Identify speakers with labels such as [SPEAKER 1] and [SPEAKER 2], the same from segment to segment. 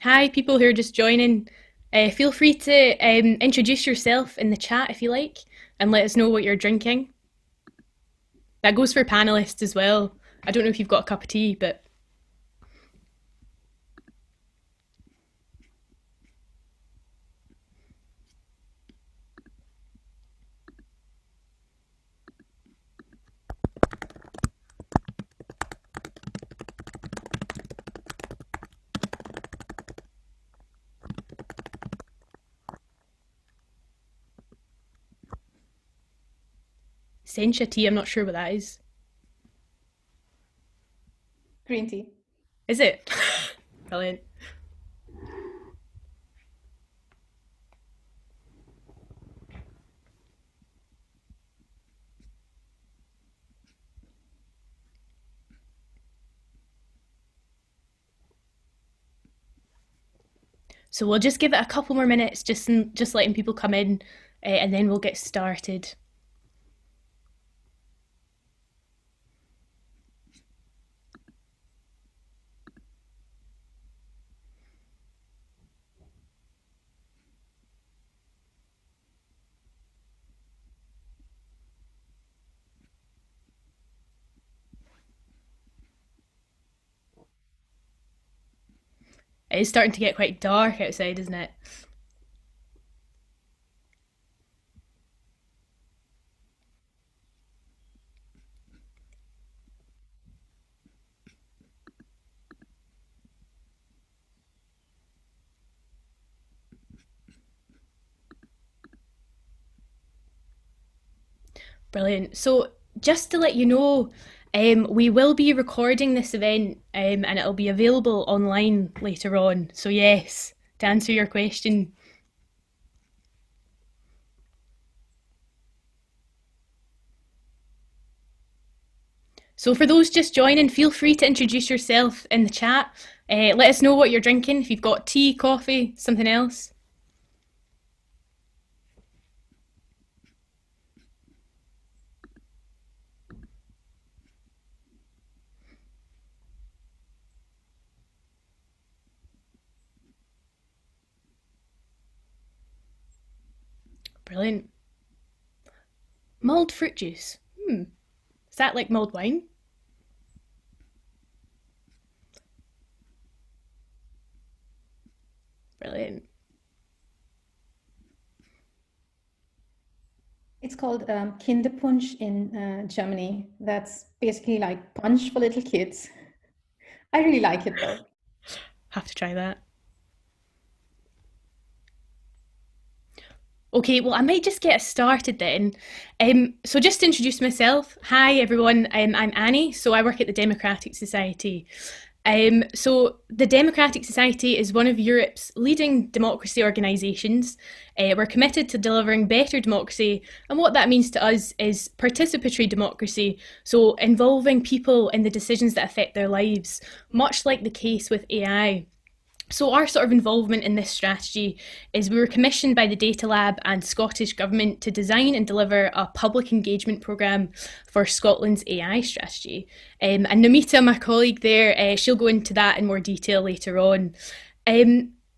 [SPEAKER 1] Hi, people who are just joining. Feel free to introduce yourself in the chat if you like and let us know what you're drinking. That goes for panelists as well. I don't know if you've got a cup of tea, but sencha tea, I'm not sure what that is.
[SPEAKER 2] Green tea.
[SPEAKER 1] Is it? Brilliant. So we'll just give it a couple more minutes, just letting people come in, and then we'll get started. It is starting to get quite dark outside, isn't it? Brilliant. So, just to let you know, we will be recording this event and it'll be available online later on. So, yes, to answer your question. So, for those just joining, feel free to introduce yourself in the chat. Let us know what you're drinking, if you've got tea, coffee, something else. Brilliant. Mulled fruit juice. Is that like mulled wine? Brilliant.
[SPEAKER 2] It's called Kinderpunsch in Germany. That's basically like punch for little kids. I really like it though.
[SPEAKER 1] Have to try that. Okay, well, I might just get us started then. So, just to introduce myself, hi everyone, I'm Annie, so I work at the Democratic Society. So, the Democratic Society is one of Europe's leading democracy organisations. We're committed to delivering better democracy, and what that means to us is participatory democracy, so involving people in the decisions that affect their lives, much like the case with AI. So our sort of involvement in this strategy is we were commissioned by the Data Lab and Scottish Government to design and deliver a public engagement programme for Scotland's AI strategy. And Namita, my colleague there, she'll go into that in more detail later on.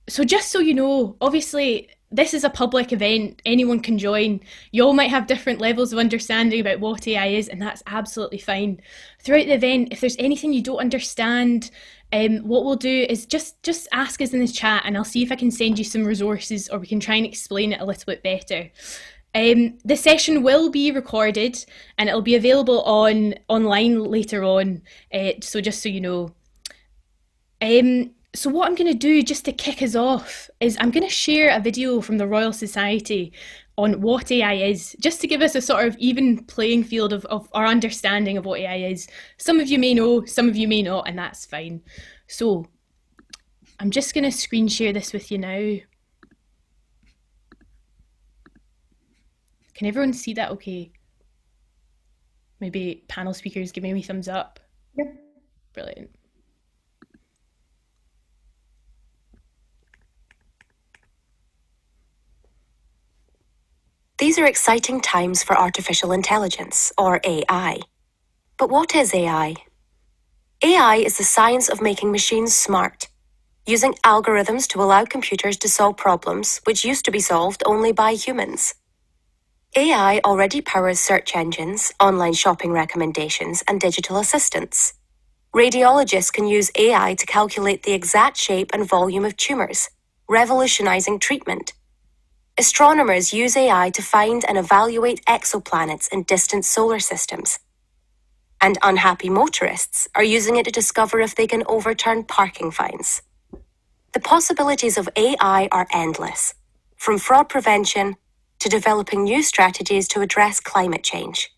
[SPEAKER 1] So just so you know, obviously this is a public event, anyone can join. You all might have different levels of understanding about what AI is, and that's absolutely fine. Throughout the event, if there's anything you don't understand, what we'll do is just ask us in the chat, and I'll see if I can send you some resources, or we can try and explain it a little bit better. The session will be recorded, and it'll be available online later on. So just so you know. So what I'm going to do just to kick us off is I'm going to share a video from the Royal Society on what AI is, just to give us a sort of even playing field of our understanding of what AI is. Some of you may know, some of you may not, and that's fine. So I'm just going to screen share this with you now. Can everyone see that okay? Maybe panel speakers giving me thumbs up.
[SPEAKER 2] Yep.
[SPEAKER 1] Brilliant.
[SPEAKER 3] These are exciting times for artificial intelligence, or AI. But what is AI? AI is the science of making machines smart, using algorithms to allow computers to solve problems which used to be solved only by humans. AI already powers search engines, online shopping recommendations, and digital assistants. Radiologists can use AI to calculate the exact shape and volume of tumors, revolutionizing treatment. Astronomers use AI to find and evaluate exoplanets in distant solar systems. And unhappy motorists are using it to discover if they can overturn parking fines. The possibilities of AI are endless, from fraud prevention to developing new strategies to address climate change.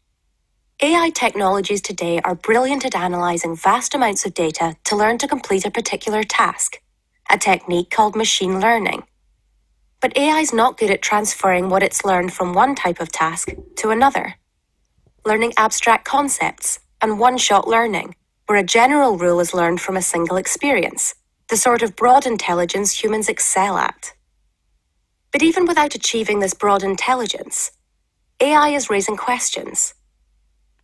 [SPEAKER 3] AI technologies today are brilliant at analyzing vast amounts of data to learn to complete a particular task, a technique called machine learning. But AI is not good at transferring what it's learned from one type of task to another. Learning abstract concepts and one-shot learning, where a general rule is learned from a single experience, the sort of broad intelligence humans excel at. But even without achieving this broad intelligence, AI is raising questions.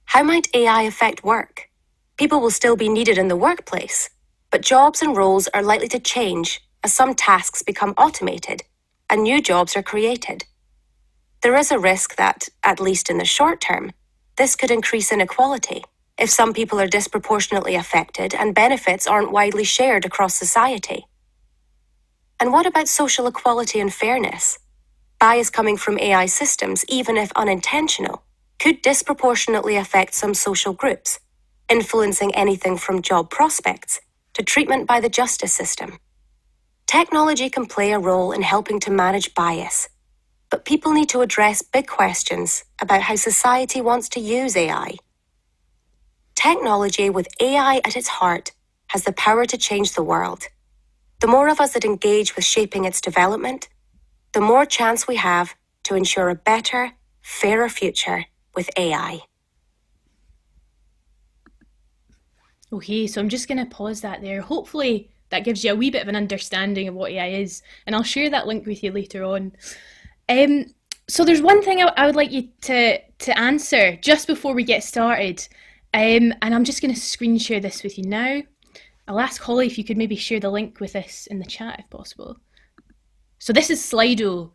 [SPEAKER 3] How might AI affect work? People will still be needed in the workplace, but jobs and roles are likely to change as some tasks become automated and new jobs are created. There is a risk that, at least in the short term, this could increase inequality if some people are disproportionately affected and benefits aren't widely shared across society. And what about social equality and fairness? Bias coming from AI systems, even if unintentional, could disproportionately affect some social groups, influencing anything from job prospects to treatment by the justice system. Technology can play a role in helping to manage bias, but people need to address big questions about how society wants to use AI. Technology with AI at its heart has the power to change the world. The more of us that engage with shaping its development, the more chance we have to ensure a better, fairer future with AI.
[SPEAKER 1] Okay, so I'm just going to pause that there. Hopefully that gives you a wee bit of an understanding of what AI is, and I'll share that link with you later on. So there's one thing I would like you to answer just before we get started, and I'm just going to screen share this with you now. I'll ask Holly if you could maybe share the link with us in the chat if possible. So this is Slido.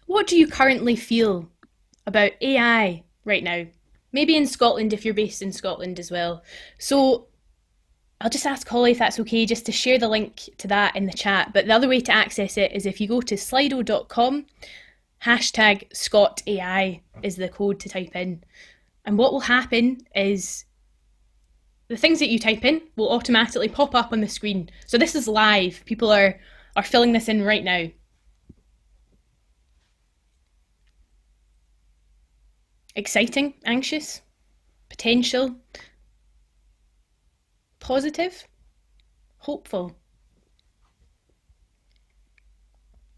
[SPEAKER 1] What do you currently feel about AI right now? Maybe in Scotland if you're based in Scotland as well. So I'll just ask Holly if that's okay, just to share the link to that in the chat. But the other way to access it is if you go to slido.com, #ScotAI is the code to type in. And what will happen is the things that you type in will automatically pop up on the screen. So this is live. People are filling this in right now. Exciting, anxious, potential, positive, hopeful.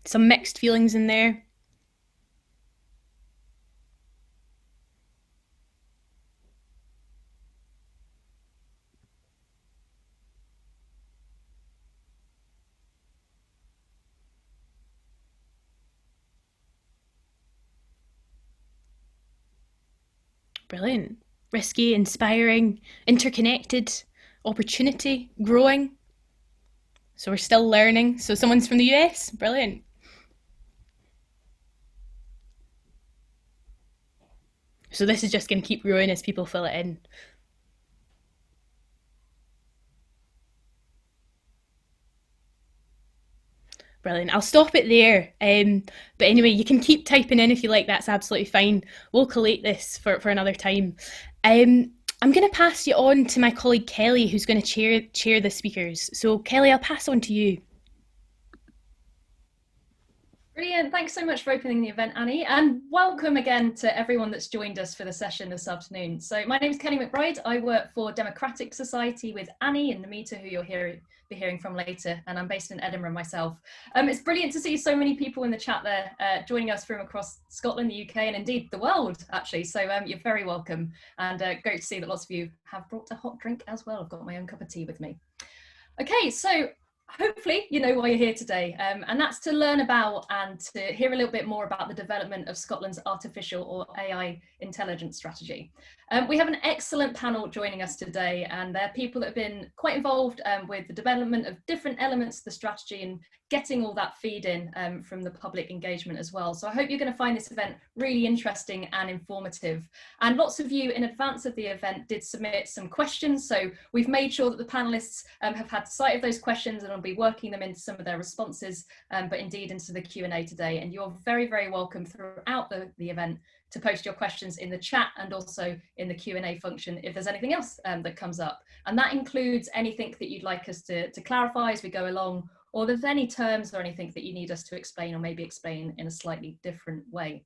[SPEAKER 1] Some mixed feelings in there. Brilliant. Risky, inspiring, interconnected, opportunity, growing. So we're still learning. So someone's from the US. Brilliant. So this is just going to keep growing as people fill it in. Brilliant. I'll stop it there. But anyway, you can keep typing in if you like. That's absolutely fine. We'll collate this for another time. I'm going to pass you on to my colleague Kelly, who's going to chair the speakers. So Kelly, I'll pass on to you.
[SPEAKER 4] Brilliant. Thanks so much for opening the event, Annie, and welcome again to everyone that's joined us for the session this afternoon. So my name is Kelly McBride. I work for Democratic Society with Annie and Namita, who you'll be hearing from later, and I'm based in Edinburgh myself. It's brilliant to see so many people in the chat there joining us from across Scotland, the UK, and indeed the world, actually. So you're very welcome, and great to see that lots of you have brought a hot drink as well. I've got my own cup of tea with me. Okay, so hopefully you know why you're here today, and that's to learn about and to hear a little bit more about the development of Scotland's artificial or AI intelligence strategy. We have an excellent panel joining us today, and they're people that have been quite involved with the development of different elements of the strategy and getting all that feed in from the public engagement as well. So I hope you're going to find this event really interesting and informative. And lots of you in advance of the event did submit some questions, so we've made sure that the panelists have had sight of those questions and will be working them into some of their responses, but indeed into the Q&A today. And you're very, very welcome throughout the event to post your questions in the chat and also in the Q&A function if there's anything else that comes up. And that includes anything that you'd like us to clarify as we go along, or if there's any terms or anything that you need us to explain or maybe explain in a slightly different way.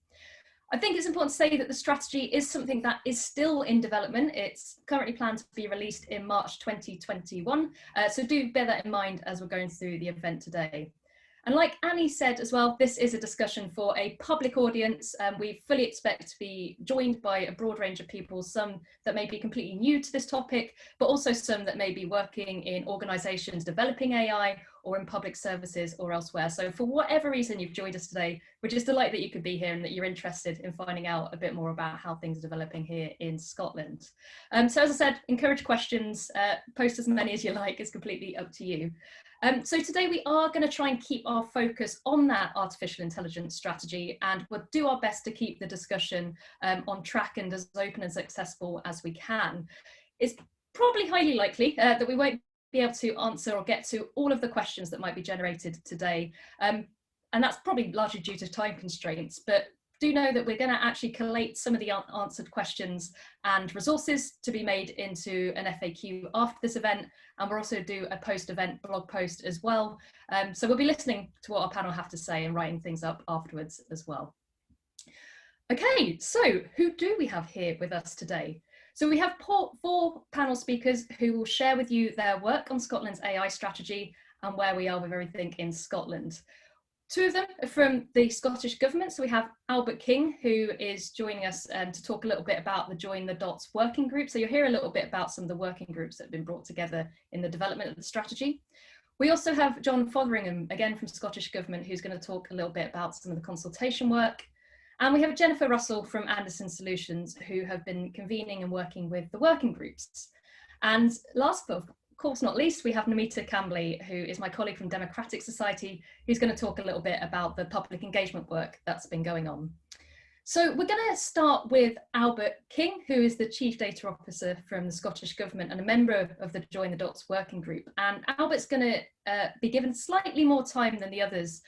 [SPEAKER 4] I think it's important to say that the strategy is something that is still in development. It's currently planned to be released in March 2021. So do bear that in mind as we're going through the event today. And like Annie said as well, this is a discussion for a public audience. We fully expect to be joined by a broad range of people, some that may be completely new to this topic, but also some that may be working in organisations developing AI or in public services or elsewhere. So for whatever reason you've joined us today, we're just delighted that you could be here and that you're interested in finding out a bit more about how things are developing here in Scotland. So as I said, encourage questions, post as many as you like, it's completely up to you. So today we are going to try and keep our focus on that artificial intelligence strategy, and we'll do our best to keep the discussion on track and as open and accessible as we can. It's probably highly likely that we won't be able to answer or get to all of the questions that might be generated today. And that's probably largely due to time constraints, but do know that we're going to actually collate some of the unanswered questions and resources to be made into an FAQ after this event, and we'll also do a post-event blog post as well. So we'll be listening to what our panel have to say and writing things up afterwards as well. Okay, so who do we have here with us today? So we have four panel speakers who will share with you their work on Scotland's AI strategy and where we are with everything in Scotland. Two of them are from the Scottish Government. So we have Albert King, who is joining us to talk a little bit about the Join the Dots working group. So you'll hear a little bit about some of the working groups that have been brought together in the development of the strategy. We also have John Fotheringham, again from Scottish Government, who's going to talk a little bit about some of the consultation work. And we have Jennifer Russell from Anderson Solutions, who have been convening and working with the working groups. And last but of course not least, we have Namita Cambley, who is my colleague from Democratic Society, who's going to talk a little bit about the public engagement work that's been going on. So we're going to start with Albert King, who is the Chief Data Officer from the Scottish Government and a member of the Join the Dots working group. And Albert's going to be given slightly more time than the others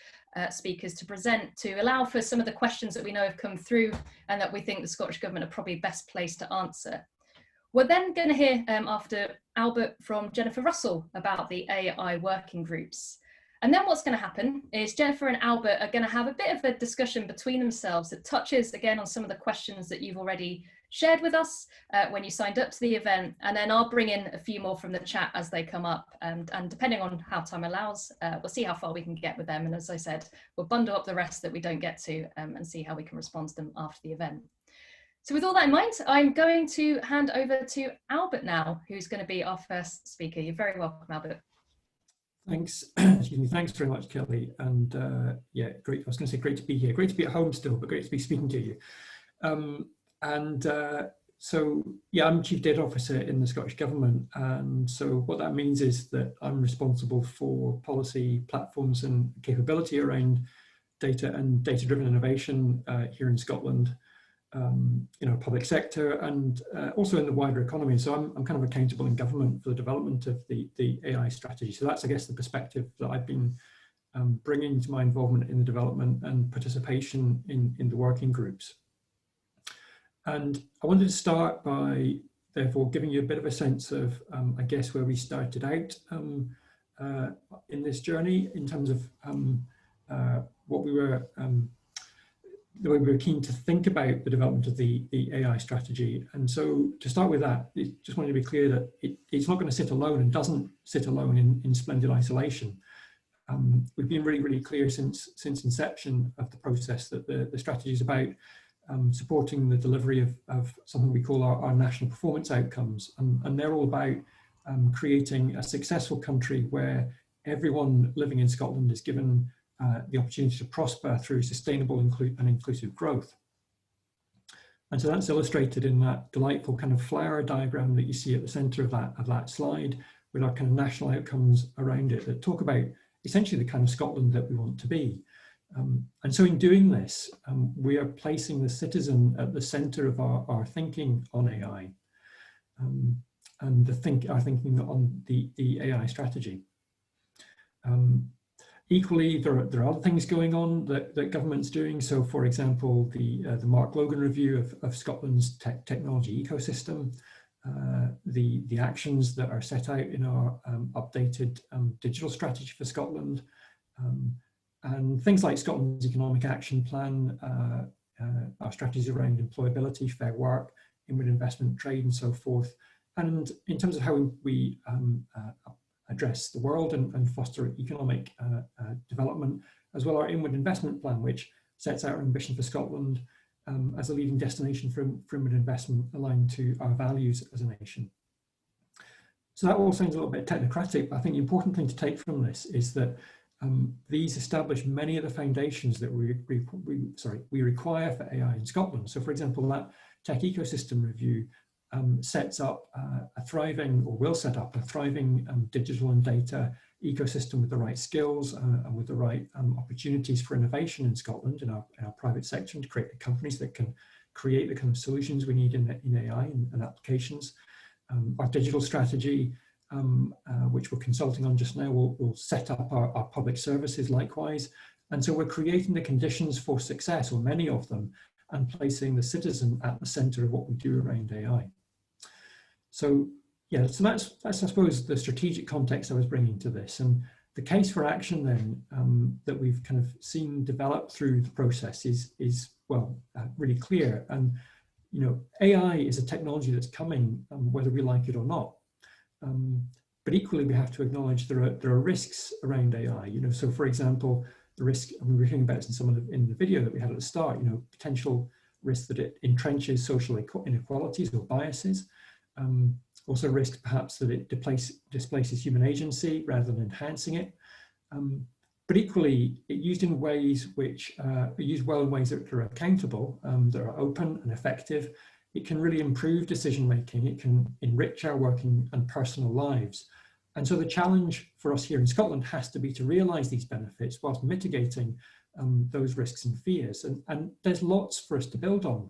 [SPEAKER 4] speakers to present, to allow for some of the questions that we know have come through and that we think the Scottish Government are probably best placed to answer. We're then going to hear after Albert from Jennifer Russell about the AI working groups. And then what's going to happen is Jennifer and Albert are going to have a bit of a discussion between themselves that touches again on some of the questions that you've already shared with us when you signed up to the event. And then I'll bring in a few more from the chat as they come up. And depending on how time allows, we'll see how far we can get with them. And as I said, we'll bundle up the rest that we don't get to and see how we can respond to them after the event. So with all that in mind, I'm going to hand over to Albert now, who's going to be our first speaker. You're very welcome, Albert.
[SPEAKER 5] Thanks. Excuse me. Thanks very much, Kelly. And yeah, great. I was going to say great to be here. Great to be at home still, but great to be speaking to you. So yeah, I'm Chief Data Officer in the Scottish Government. And so what that means is that I'm responsible for policy platforms and capability around data and data-driven innovation here in Scotland. Public sector and also in the wider economy. So I'm kind of accountable in government for the development of the AI strategy. So that's, I guess, the perspective that I've been bringing to my involvement in the development and participation in the working groups. And I wanted to start by, therefore, giving you a bit of a sense of, I guess, where we started out in this journey in terms of what we were the way we were keen to think about the development of the AI strategy. And so to start with that, I just wanted to be clear that it's not going to sit alone and doesn't sit alone in splendid isolation. We've been really, really clear since inception of the process that the strategy is about supporting the delivery of something we call our national performance outcomes. And they're all about creating a successful country where everyone living in Scotland is given the opportunity to prosper through sustainable and inclusive growth. And so that's illustrated in that delightful kind of flower diagram that you see at the center of that slide, with our kind of national outcomes around it that talk about essentially the kind of Scotland that we want to be. And so in doing this, we are placing the citizen at the center of our thinking on AI, and our thinking on the AI strategy. Equally, there are other things going on that government's doing. So, for example, the Mark Logan review of Scotland's technology ecosystem, the actions that are set out in our updated digital strategy for Scotland, and things like Scotland's economic action plan, our strategies around employability, fair work, inward investment, trade, and so forth. And in terms of how we address the world and foster economic development, as well our inward investment plan, which sets out our ambition for Scotland as a leading destination for inward investment aligned to our values as a nation. So that all sounds a little bit technocratic, but I think the important thing to take from this is that these establish many of the foundations that we require for AI in Scotland. So, for example, that tech ecosystem review sets up a thriving, or will set up a thriving digital and data ecosystem with the right skills and with the right opportunities for innovation in Scotland, in our private sector, and to create the companies that can create the kind of solutions we need in AI and applications. Our digital strategy, which we're consulting on just now, will set up our public services likewise. And so we're creating the conditions for success, or many of them, and placing the citizen at the center of what we do around AI. So yeah, so that's I suppose the strategic context I was bringing to this, and the case for action then that we've kind of seen develop through the process is well really clear. And you know, AI is a technology that's coming, whether we like it or not. But equally, we have to acknowledge there are risks around AI. You know, so for example, the risk, and we were hearing about this in the video that we had at the start. You know, potential risk that it entrenches social inequalities or biases. Also risk perhaps that it displaces human agency rather than enhancing it. But equally, it used in ways which are used well in ways that are accountable, that are open and effective. It can really improve decision making. It can enrich our working and personal lives. And so the challenge for us here in Scotland has to be to realise these benefits whilst mitigating those risks and fears. And there's lots for us to build on.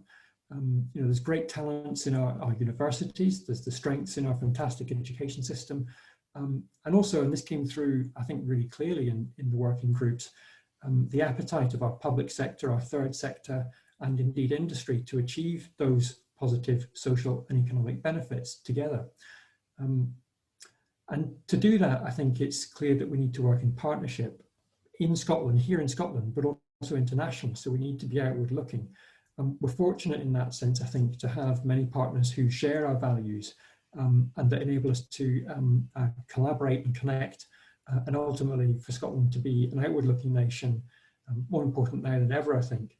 [SPEAKER 5] You know, there's great talents in our universities. There's the strengths in our fantastic education system. And also, and this came through, I think, really clearly in the working groups, the appetite of our public sector, our third sector, and indeed industry to achieve those positive social and economic benefits together. And to do that, I think it's clear that we need to work in partnership in Scotland, here in Scotland, but also internationally. So we need to be outward looking. We're fortunate in that sense, I think, to have many partners who share our values and that enable us to collaborate and connect, and ultimately for Scotland to be an outward looking nation, more important now than ever, I think.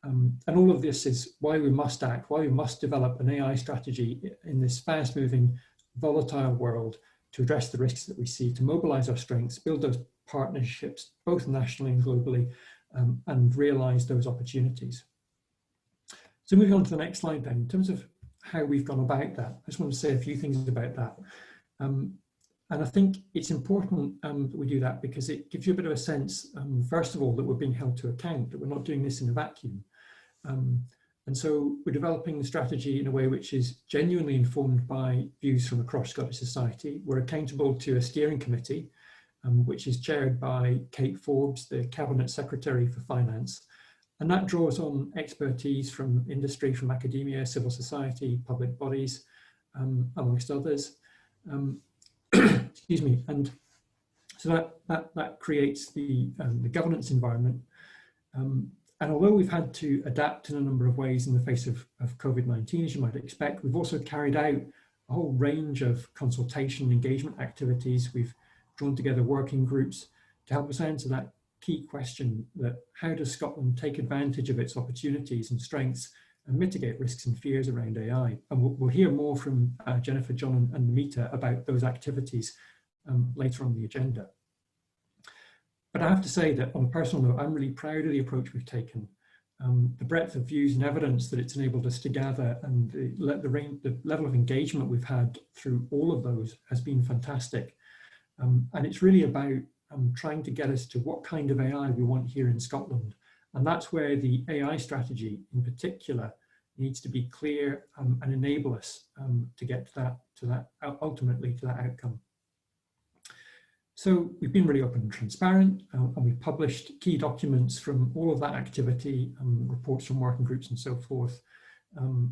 [SPEAKER 5] And all of this is why we must act, why we must develop an AI strategy in this fast moving, volatile world to address the risks that we see, to mobilize our strengths, build those partnerships, both nationally and globally, and realize those opportunities. So moving on to the next slide then, in terms of how we've gone about that, I just want to say a few things about that. And I think it's important that we do that because it gives you a bit of a sense, first of all, that we're being held to account, that we're not doing this in a vacuum. And so we're developing the strategy in a way which is genuinely informed by views from across Scottish society. We're accountable to a steering committee, which is chaired by Kate Forbes, the Cabinet Secretary for Finance. And that draws on expertise from industry, from academia, civil society, public bodies, amongst others. Excuse me. And so that creates the governance environment. And although we've had to adapt in a number of ways in the face of COVID-19, as you might expect, we've also carried out a whole range of consultation and engagement activities. We've drawn together working groups to help us answer that key question, that how does Scotland take advantage of its opportunities and strengths and mitigate risks and fears around AI? And we'll hear more from Jennifer, John and Namita about those activities later on the agenda. But I have to say that on a personal note, I'm really proud of the approach we've taken. the breadth of views and evidence that it's enabled us to gather, and the level of engagement we've had through all of those has been fantastic. And it's really about trying to get us to what kind of AI we want here in Scotland. And that's where the AI strategy in particular needs to be clear and enable us to get ultimately to that outcome. So we've been really open and transparent, and we've published key documents from all of that activity, reports from working groups and so forth,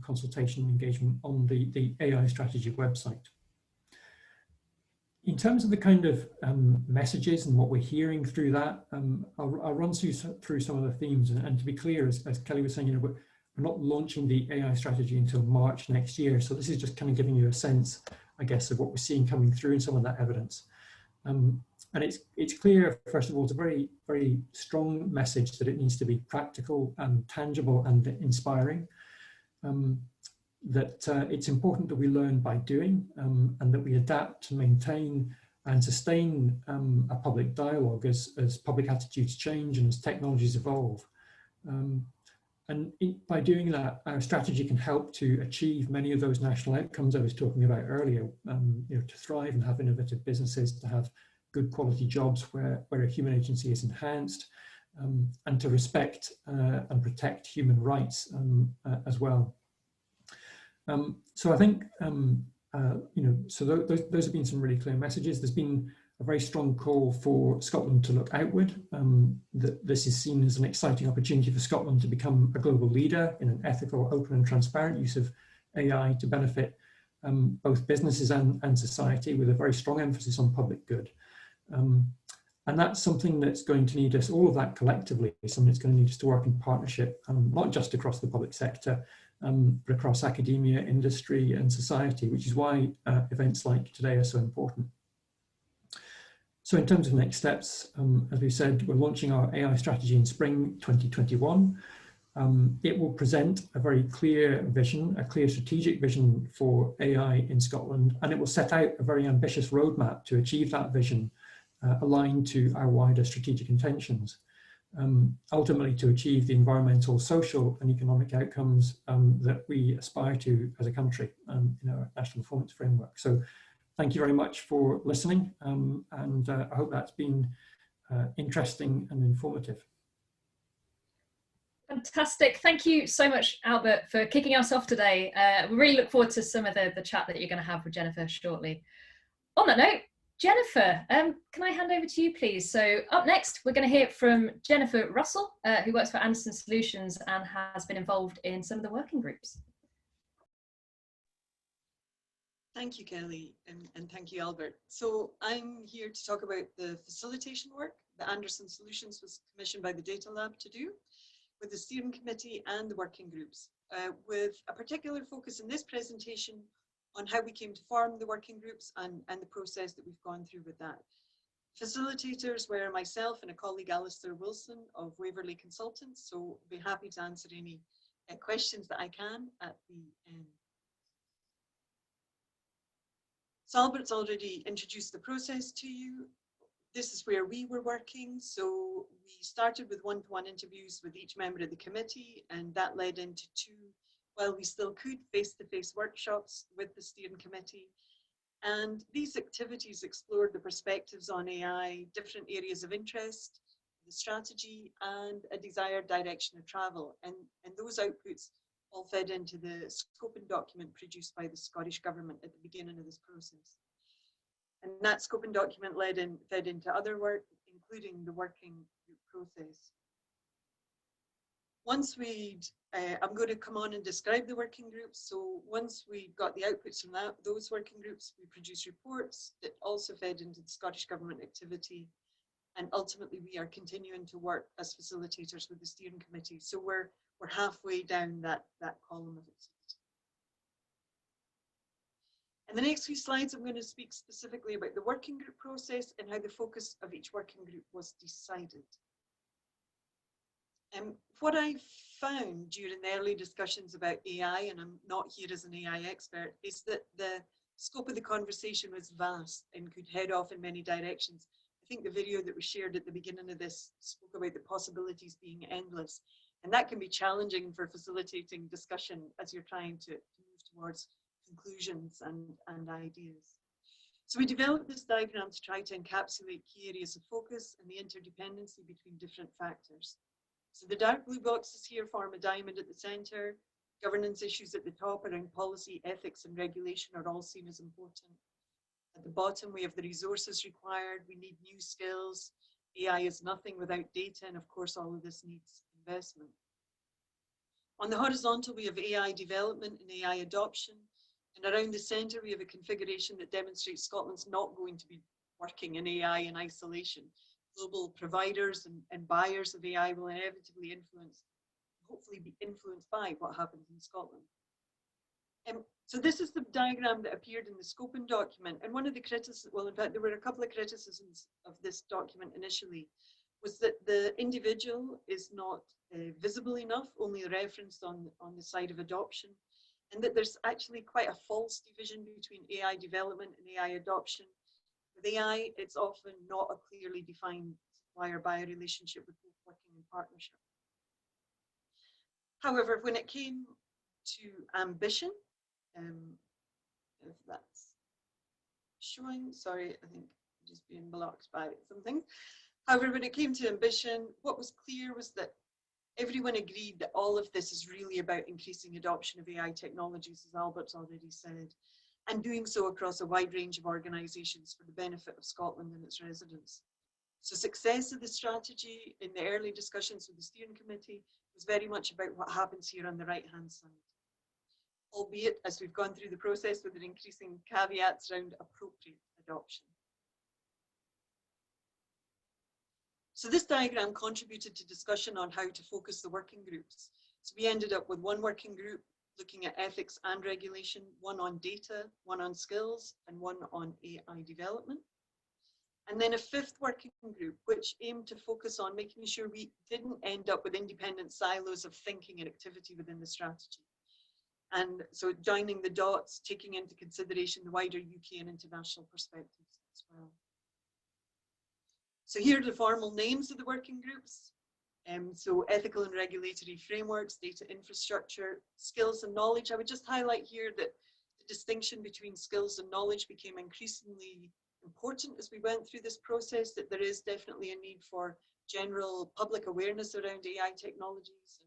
[SPEAKER 5] consultation and engagement on the AI strategy website. In terms of the kind of messages and what we're hearing through that, I'll run through some of the themes. And to be clear, as Kelly was saying, we're not launching the AI strategy until March next year. So this is just kind of giving you a sense, I guess, of what we're seeing coming through in some of that evidence. And it's clear, first of all, it's a very, very strong message that it needs to be practical and tangible and inspiring. That it's important that we learn by doing, and that we adapt to maintain and sustain a public dialogue as public attitudes change and as technologies evolve. By doing that, our strategy can help to achieve many of those national outcomes I was talking about earlier, to thrive and have innovative businesses, to have good quality jobs where a human agency is enhanced, and to respect and protect human rights as well. So I think, so those have been some really clear messages. There's been a very strong call for Scotland to look outward, that this is seen as an exciting opportunity for Scotland to become a global leader in an ethical, open and transparent use of AI to benefit both businesses and society, with a very strong emphasis on public good. And that's something that's going to need us, all of that collectively, something that's going to need us to work in partnership, not just across the public sector, but across academia, industry and society, which is why events like today are so important. So in terms of next steps, as we said, we're launching our AI strategy in spring 2021. It will present a very clear vision, a clear strategic vision for AI in Scotland, and it will set out a very ambitious roadmap to achieve that vision, aligned to our wider strategic intentions. Ultimately to achieve the environmental, social and economic outcomes that we aspire to as a country in our national performance framework. So thank you very much for listening, and I hope that's been interesting and informative.
[SPEAKER 4] Fantastic. Thank you so much, Albert, for kicking us off today. We really look forward to some of the chat that you're going to have with Jennifer shortly. On that note, Jennifer, can I hand over to you, please? So up next, we're going to hear from Jennifer Russell, who works for Anderson Solutions and has been involved in some of the working groups.
[SPEAKER 6] Thank you, Kelly, and thank you, Albert. So I'm here to talk about the facilitation work that Anderson Solutions was commissioned by the Data Lab to do with the steering committee and the working groups, with a particular focus in this presentation on how we came to form the working groups and the process that we've gone through with that. Facilitators were myself and a colleague, Alistair Wilson of Waverley Consultants, so I'll be happy to answer any questions that I can at the end. So Albert's already introduced the process to you. This is where we were working. So we started with one-to-one interviews with each member of the committee, and that led into two, while we still could, face-to-face workshops with the steering committee. And these activities explored the perspectives on AI, different areas of interest, the strategy, and a desired direction of travel. And those outputs all fed into the scoping document produced by the Scottish Government at the beginning of this process. And that scoping document fed into other work, including the working group process. Once I'm going to come on and describe the working groups. So once we got the outputs from those working groups, we produced reports that also fed into the Scottish Government activity. And ultimately, we are continuing to work as facilitators with the steering committee. So we're halfway down that column of activity. In the next few slides, I'm going to speak specifically about the working group process and how the focus of each working group was decided. What I found during the early discussions about AI, and I'm not here as an AI expert, is that the scope of the conversation was vast and could head off in many directions. I think the video that was shared at the beginning of this spoke about the possibilities being endless. And that can be challenging for facilitating discussion as you're trying to move towards conclusions and ideas. So we developed this diagram to try to encapsulate key areas of focus and the interdependency between different factors. So the dark blue boxes here form a diamond at the center. Governance issues at the top around policy, ethics, and regulation are all seen as important. At the bottom, we have the resources required. We need new skills. AI is nothing without data, and of course, all of this needs investment. On the horizontal, we have AI development and AI adoption. And around the centre, we have a configuration that demonstrates Scotland's not going to be working in AI in isolation. Global providers and buyers of AI will inevitably hopefully be influenced by what happens in Scotland. So this is the diagram that appeared in the scoping document. And one of the criticisms, well, in fact, there were a couple of criticisms of this document initially, was that the individual is not visible enough, only referenced on the side of adoption, and that there's actually quite a false division between AI development and AI adoption. With AI, it's often not a clearly defined supplier-buyer relationship with both working in partnership. However, when it came to ambition, if that's showing, sorry, I think I'm just being blocked by some things. However, when it came to ambition, what was clear was that everyone agreed that all of this is really about increasing adoption of AI technologies, as Albert's already said, and doing so across a wide range of organisations for the benefit of Scotland and its residents. So success of the strategy in the early discussions with the steering committee was very much about what happens here on the right-hand side, albeit as we've gone through the process with an increasing caveats around appropriate adoption. So this diagram contributed to discussion on how to focus the working groups. So we ended up with one working group looking at ethics and regulation, one on data, one on skills, and one on AI development. And then a fifth working group, which aimed to focus on making sure we didn't end up with independent silos of thinking and activity within the strategy. And so joining the dots, taking into consideration the wider UK and international perspectives as well. So here are the formal names of the working groups. So ethical and regulatory frameworks, data infrastructure, skills and knowledge. I would just highlight here that the distinction between skills and knowledge became increasingly important as we went through this process, that there is definitely a need for general public awareness around AI technologies,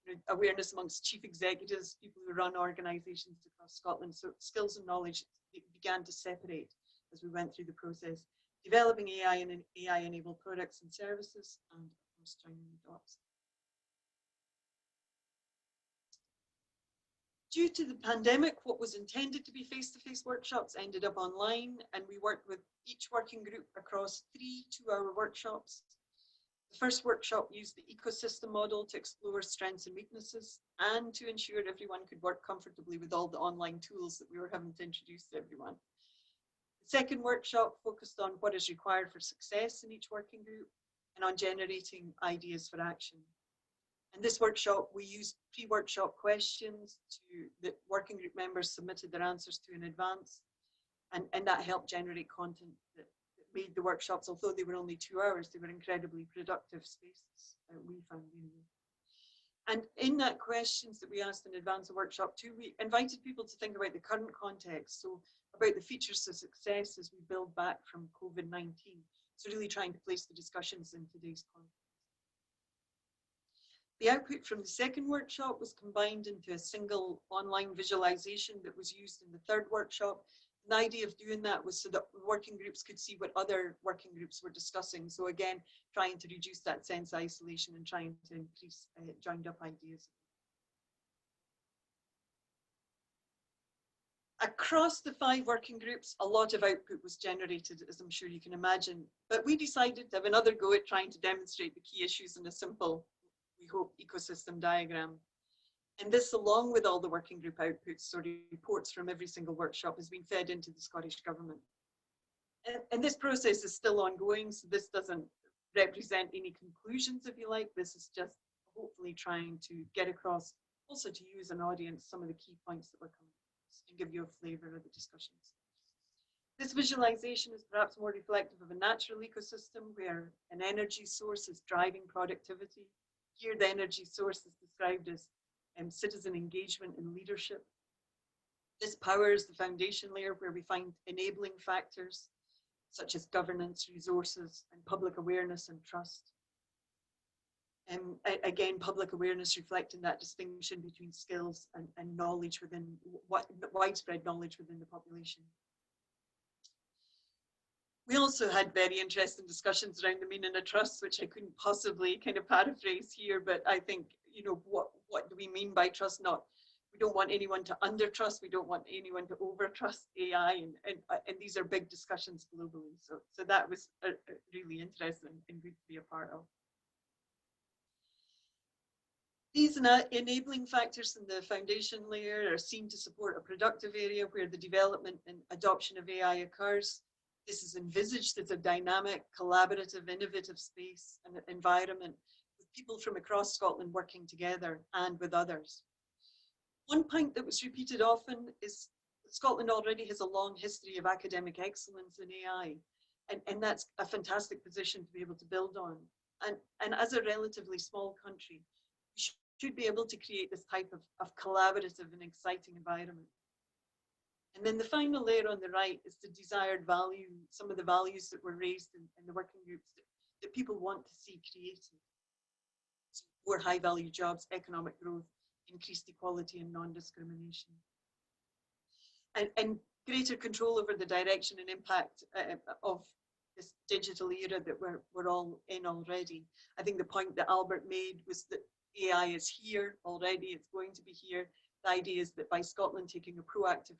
[SPEAKER 6] and awareness amongst chief executives, people who run organisations across Scotland. So skills and knowledge began to separate as we went through the process. Developing AI and AI-enabled products and services, and of course joining the dots. Due to the pandemic, what was intended to be face-to-face workshops ended up online, and we worked with each working group across 3 two-hour workshops. The first workshop used the ecosystem model to explore strengths and weaknesses and to ensure everyone could work comfortably with all the online tools that we were having to introduce to everyone. The second workshop focused on what is required for success in each working group and on generating ideas for action. In this workshop, we used pre-workshop questions that working group members submitted their answers to in advance, and that helped generate content that made the workshops, although they were only 2 hours, they were incredibly productive spaces, we found anyway. And in that questions that we asked in advance of workshop 2, we invited people to think about the current context, so about the features of success as we build back from COVID-19. So really trying to place the discussions in today's context. The output from the second workshop was combined into a single online visualization that was used in the third workshop. The idea of doing that was so that working groups could see what other working groups were discussing. So again, trying to reduce that sense of isolation and trying to increase joined up ideas. Across the 5 working groups, a lot of output was generated, as I'm sure you can imagine, but we decided to have another go at trying to demonstrate the key issues in a simple, we hope, ecosystem diagram. And this, along with all the working group outputs, so reports from every single workshop, has been fed into the Scottish Government. And this process is still ongoing, so this doesn't represent any conclusions, if you like. This is just hopefully trying to get across, also to you as an audience, some of the key points that we're coming across and give you a flavour of the discussions. This visualization is perhaps more reflective of a natural ecosystem where an energy source is driving productivity. Here, the energy source is described as citizen engagement and leadership. This powers the foundation layer where we find enabling factors such as governance, resources, and public awareness and trust. Again, public awareness reflecting that distinction between skills and knowledge within widespread knowledge within the population. We also had very interesting discussions around the meaning of trust, which I couldn't possibly kind of paraphrase here, but I think, you know, what do we mean by trust? We don't want anyone to under-trust, we don't want anyone to over-trust AI, and these are big discussions globally. So that was really interesting and good to be a part of. These enabling factors in the foundation layer are seen to support a productive area where the development and adoption of AI occurs. This is envisaged as a dynamic, collaborative, innovative space and environment with people from across Scotland working together and with others. One point that was repeated often is that Scotland already has a long history of academic excellence in AI, and that's a fantastic position to be able to build on. And as a relatively small country, we should be able to create this type of collaborative and exciting environment. And then the final layer on the right is the desired value, some of the values that were raised in the working groups that people want to see created. So more high value jobs, economic growth, increased equality and non-discrimination. And greater control over the direction and impact of this digital era that we're all in already. I think the point that Albert made was that AI is here already, it's going to be here. The idea is that by Scotland taking a proactive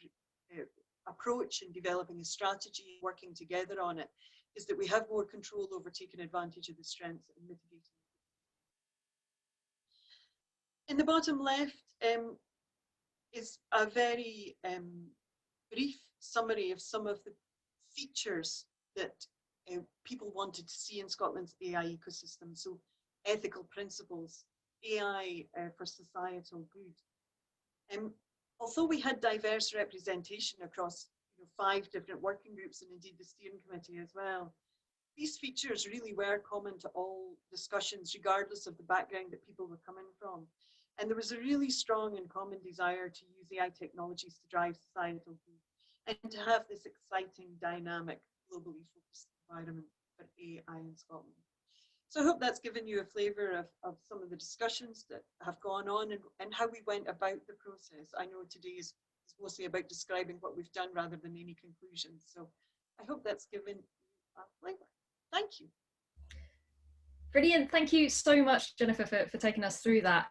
[SPEAKER 6] approach and developing a strategy, working together on it, is that we have more control over taking advantage of the strengths and mitigating. In the bottom left is a very brief summary of some of the features that people wanted to see in Scotland's AI ecosystem. So ethical principles, AI for societal good. Although we had diverse representation across 5 different working groups and indeed the steering committee as well, these features really were common to all discussions regardless of the background that people were coming from. And there was a really strong and common desire to use AI technologies to drive societal good and to have this exciting, dynamic, globally focused environment for AI in Scotland. So I hope that's given you a flavour of some of the discussions that have gone on and how we went about the process. I know today is mostly about describing what we've done rather than any conclusions. So I hope that's given you a flavour. Thank you.
[SPEAKER 4] Brilliant. Thank you so much, Jennifer, for taking us through that.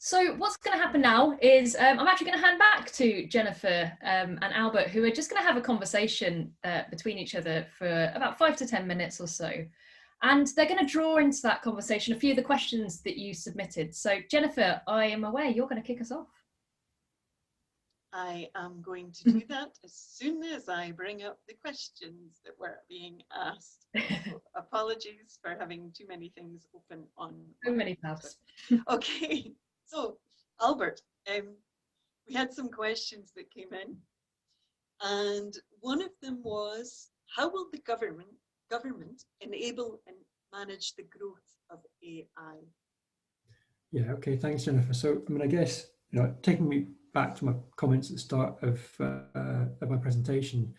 [SPEAKER 4] So what's going to happen now is I'm actually going to hand back to Jennifer and Albert, who are just going to have a conversation between each other for about 5 to 10 minutes or so. And they're going to draw into that conversation a few of the questions that you submitted. So Jennifer, I am aware you're going to kick us off.
[SPEAKER 6] I am going to do that as soon as I bring up the questions that were being asked. So apologies for having too many things open on.
[SPEAKER 4] So many tabs.
[SPEAKER 6] Okay, so Albert, we had some questions that came in, and one of them was, how will the government enable and manage the growth of AI?
[SPEAKER 5] Yeah, okay, thanks, Jennifer. So, I mean, I guess, taking me back to my comments at the start of my presentation,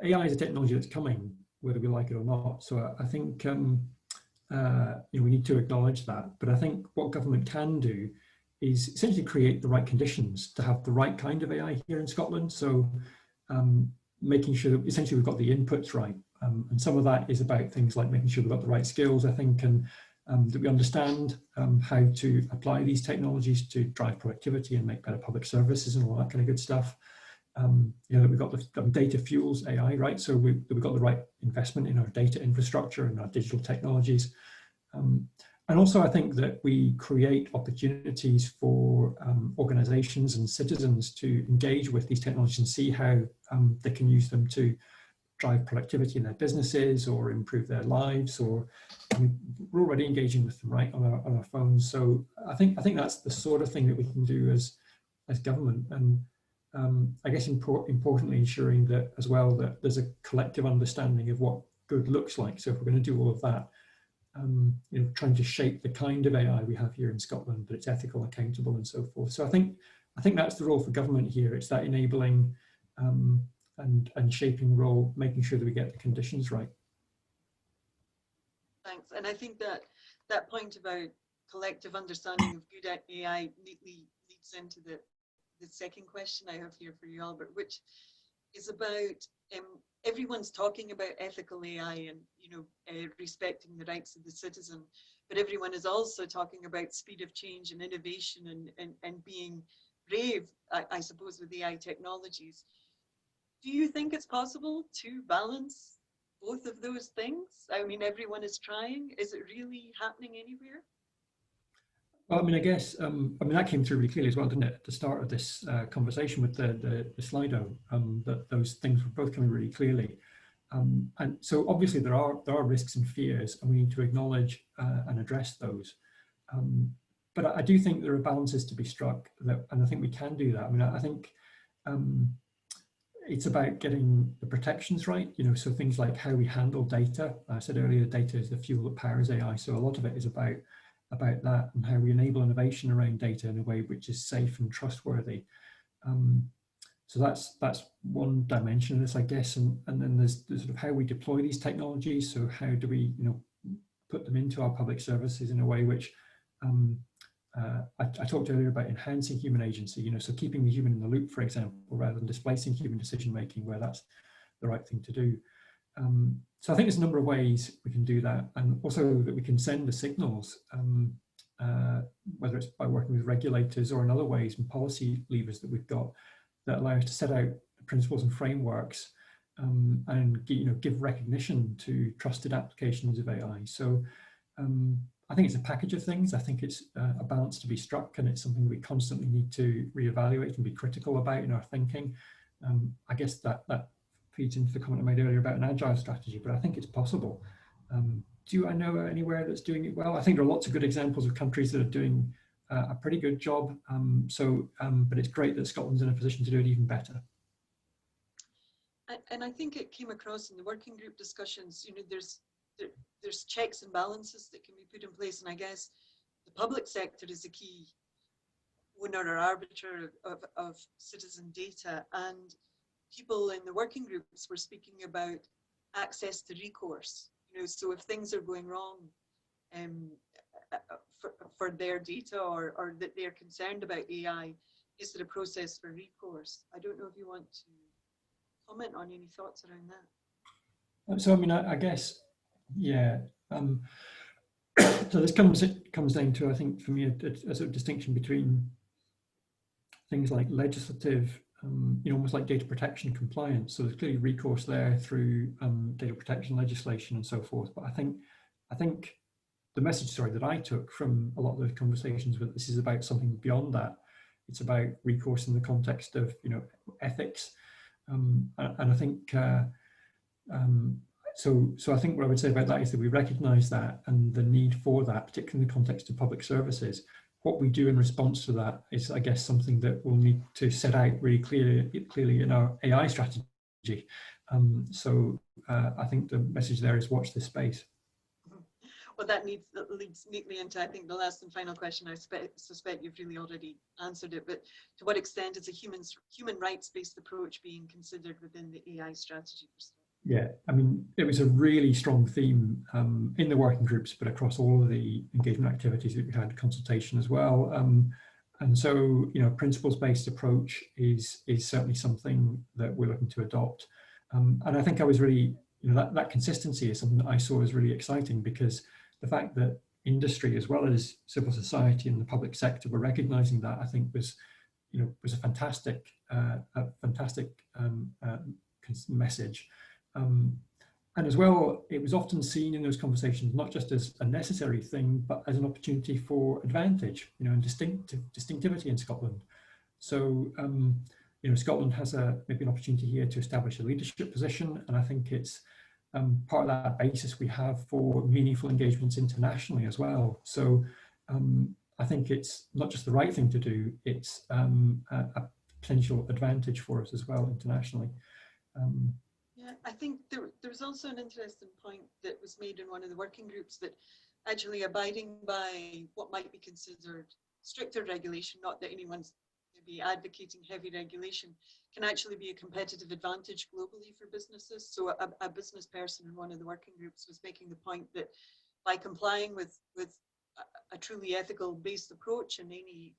[SPEAKER 5] AI is a technology that's coming, whether we like it or not. So I think we need to acknowledge that. But I think what government can do is essentially create the right conditions to have the right kind of AI here in Scotland. So making sure that essentially we've got the inputs right. And some of that is about things like making sure we've got the right skills, I think, and that we understand how to apply these technologies to drive productivity and make better public services and all that kind of good stuff. That we've got the data fuels AI, right? So we've got the right investment in our data infrastructure and our digital technologies. And also I think that we create opportunities for organizations and citizens to engage with these technologies and see how they can use them to drive productivity in their businesses or improve their lives, or we're already engaging with them right on our phones. So I think that's the sort of thing that we can do as government, and I guess importantly ensuring that as well that there's a collective understanding of what good looks like. So if we're going to do all of that, trying to shape the kind of AI we have here in Scotland, that it's ethical, accountable, and so forth. So I think that's the role for government here. It's that enabling and shaping role, making sure that we get the conditions right.
[SPEAKER 6] Thanks. And I think that point about collective understanding of good AI neatly leads into the second question I have here for you, Albert, which is about everyone's talking about ethical AI and respecting the rights of the citizen, but everyone is also talking about speed of change and innovation and being brave, I suppose, with AI technologies. Do you think it's possible to balance both of those things? I mean, everyone is trying. Is it really happening anywhere?
[SPEAKER 5] Well, I mean, I guess, that came through really clearly as well, didn't it, at the start of this conversation with the Slido, that those things were both coming really clearly. And so obviously there are risks and fears, and we need to acknowledge and address those. But I do think there are balances to be struck, and I think we can do that. I mean, I think it's about getting the protections right, so things like how we handle data. I said earlier, data is the fuel that powers AI, so a lot of it is about that and how we enable innovation around data in a way which is safe and trustworthy. So that's one dimension of this, I guess, and then there's sort of how we deploy these technologies. So how do we, put them into our public services in a way which I talked earlier about enhancing human agency, so keeping the human in the loop, for example, rather than displacing human decision making where that's the right thing to do. So I think there's a number of ways we can do that, and also that we can send the signals, whether it's by working with regulators or in other ways and policy levers that we've got that allow us to set out principles and frameworks and give recognition to trusted applications of AI. So I think it's a package of things. I think it's a balance to be struck, and it's something we constantly need to reevaluate and be critical about in our thinking. I guess that feeds into the comment I made earlier about an agile strategy, but I think it's possible. Do I know anywhere that's doing it well? I think there are lots of good examples of countries that are doing a pretty good job. But it's great that Scotland's in a position to do it even better.
[SPEAKER 6] And I think it came across in the working group discussions, there's checks and balances that can be put in place. And I guess the public sector is a key owner or arbiter of citizen data. And people in the working groups were speaking about access to recourse. So if things are going wrong for their data or that they're concerned about AI, is there a process for recourse? I don't know if you want to comment on any thoughts around that.
[SPEAKER 5] So I mean, I guess, yeah. So this comes down to, I think, for me, a sort of distinction between things like legislative, almost like data protection compliance. So there's clearly recourse there through data protection legislation and so forth. But I think the message, that I took from a lot of those conversations with this is about something beyond that. It's about recourse in the context of, ethics, and I think. So I think what I would say about that is that we recognise that and the need for that, particularly in the context of public services. What we do in response to that is, I guess, something that we'll need to set out really clearly in our AI strategy. I think the message there is watch this space.
[SPEAKER 6] Well, that leads neatly into, I think, the last and final question. I suspect you've really already answered it, but to what extent is a human rights-based approach being considered within the AI strategy?
[SPEAKER 5] Yeah, I mean, it was a really strong theme in the working groups, but across all of the engagement activities that we had, consultation as well. And so, principles-based approach is certainly something that we're looking to adopt. And I think I was really, that consistency is something that I saw as really exciting, because the fact that industry as well as civil society and the public sector were recognizing that, I think was a fantastic message. And as well, it was often seen in those conversations not just as a necessary thing, but as an opportunity for advantage, and distinctivity in Scotland. So, Scotland has maybe an opportunity here to establish a leadership position, and I think it's part of that basis we have for meaningful engagements internationally as well. So, I think it's not just the right thing to do; it's a potential advantage for us as well internationally.
[SPEAKER 6] Yeah, I think there was also an interesting point that was made in one of the working groups that actually abiding by what might be considered stricter regulation, not that anyone's maybe advocating heavy regulation, can actually be a competitive advantage globally for businesses. So a business person in one of the working groups was making the point that by complying with a truly ethical based approach and any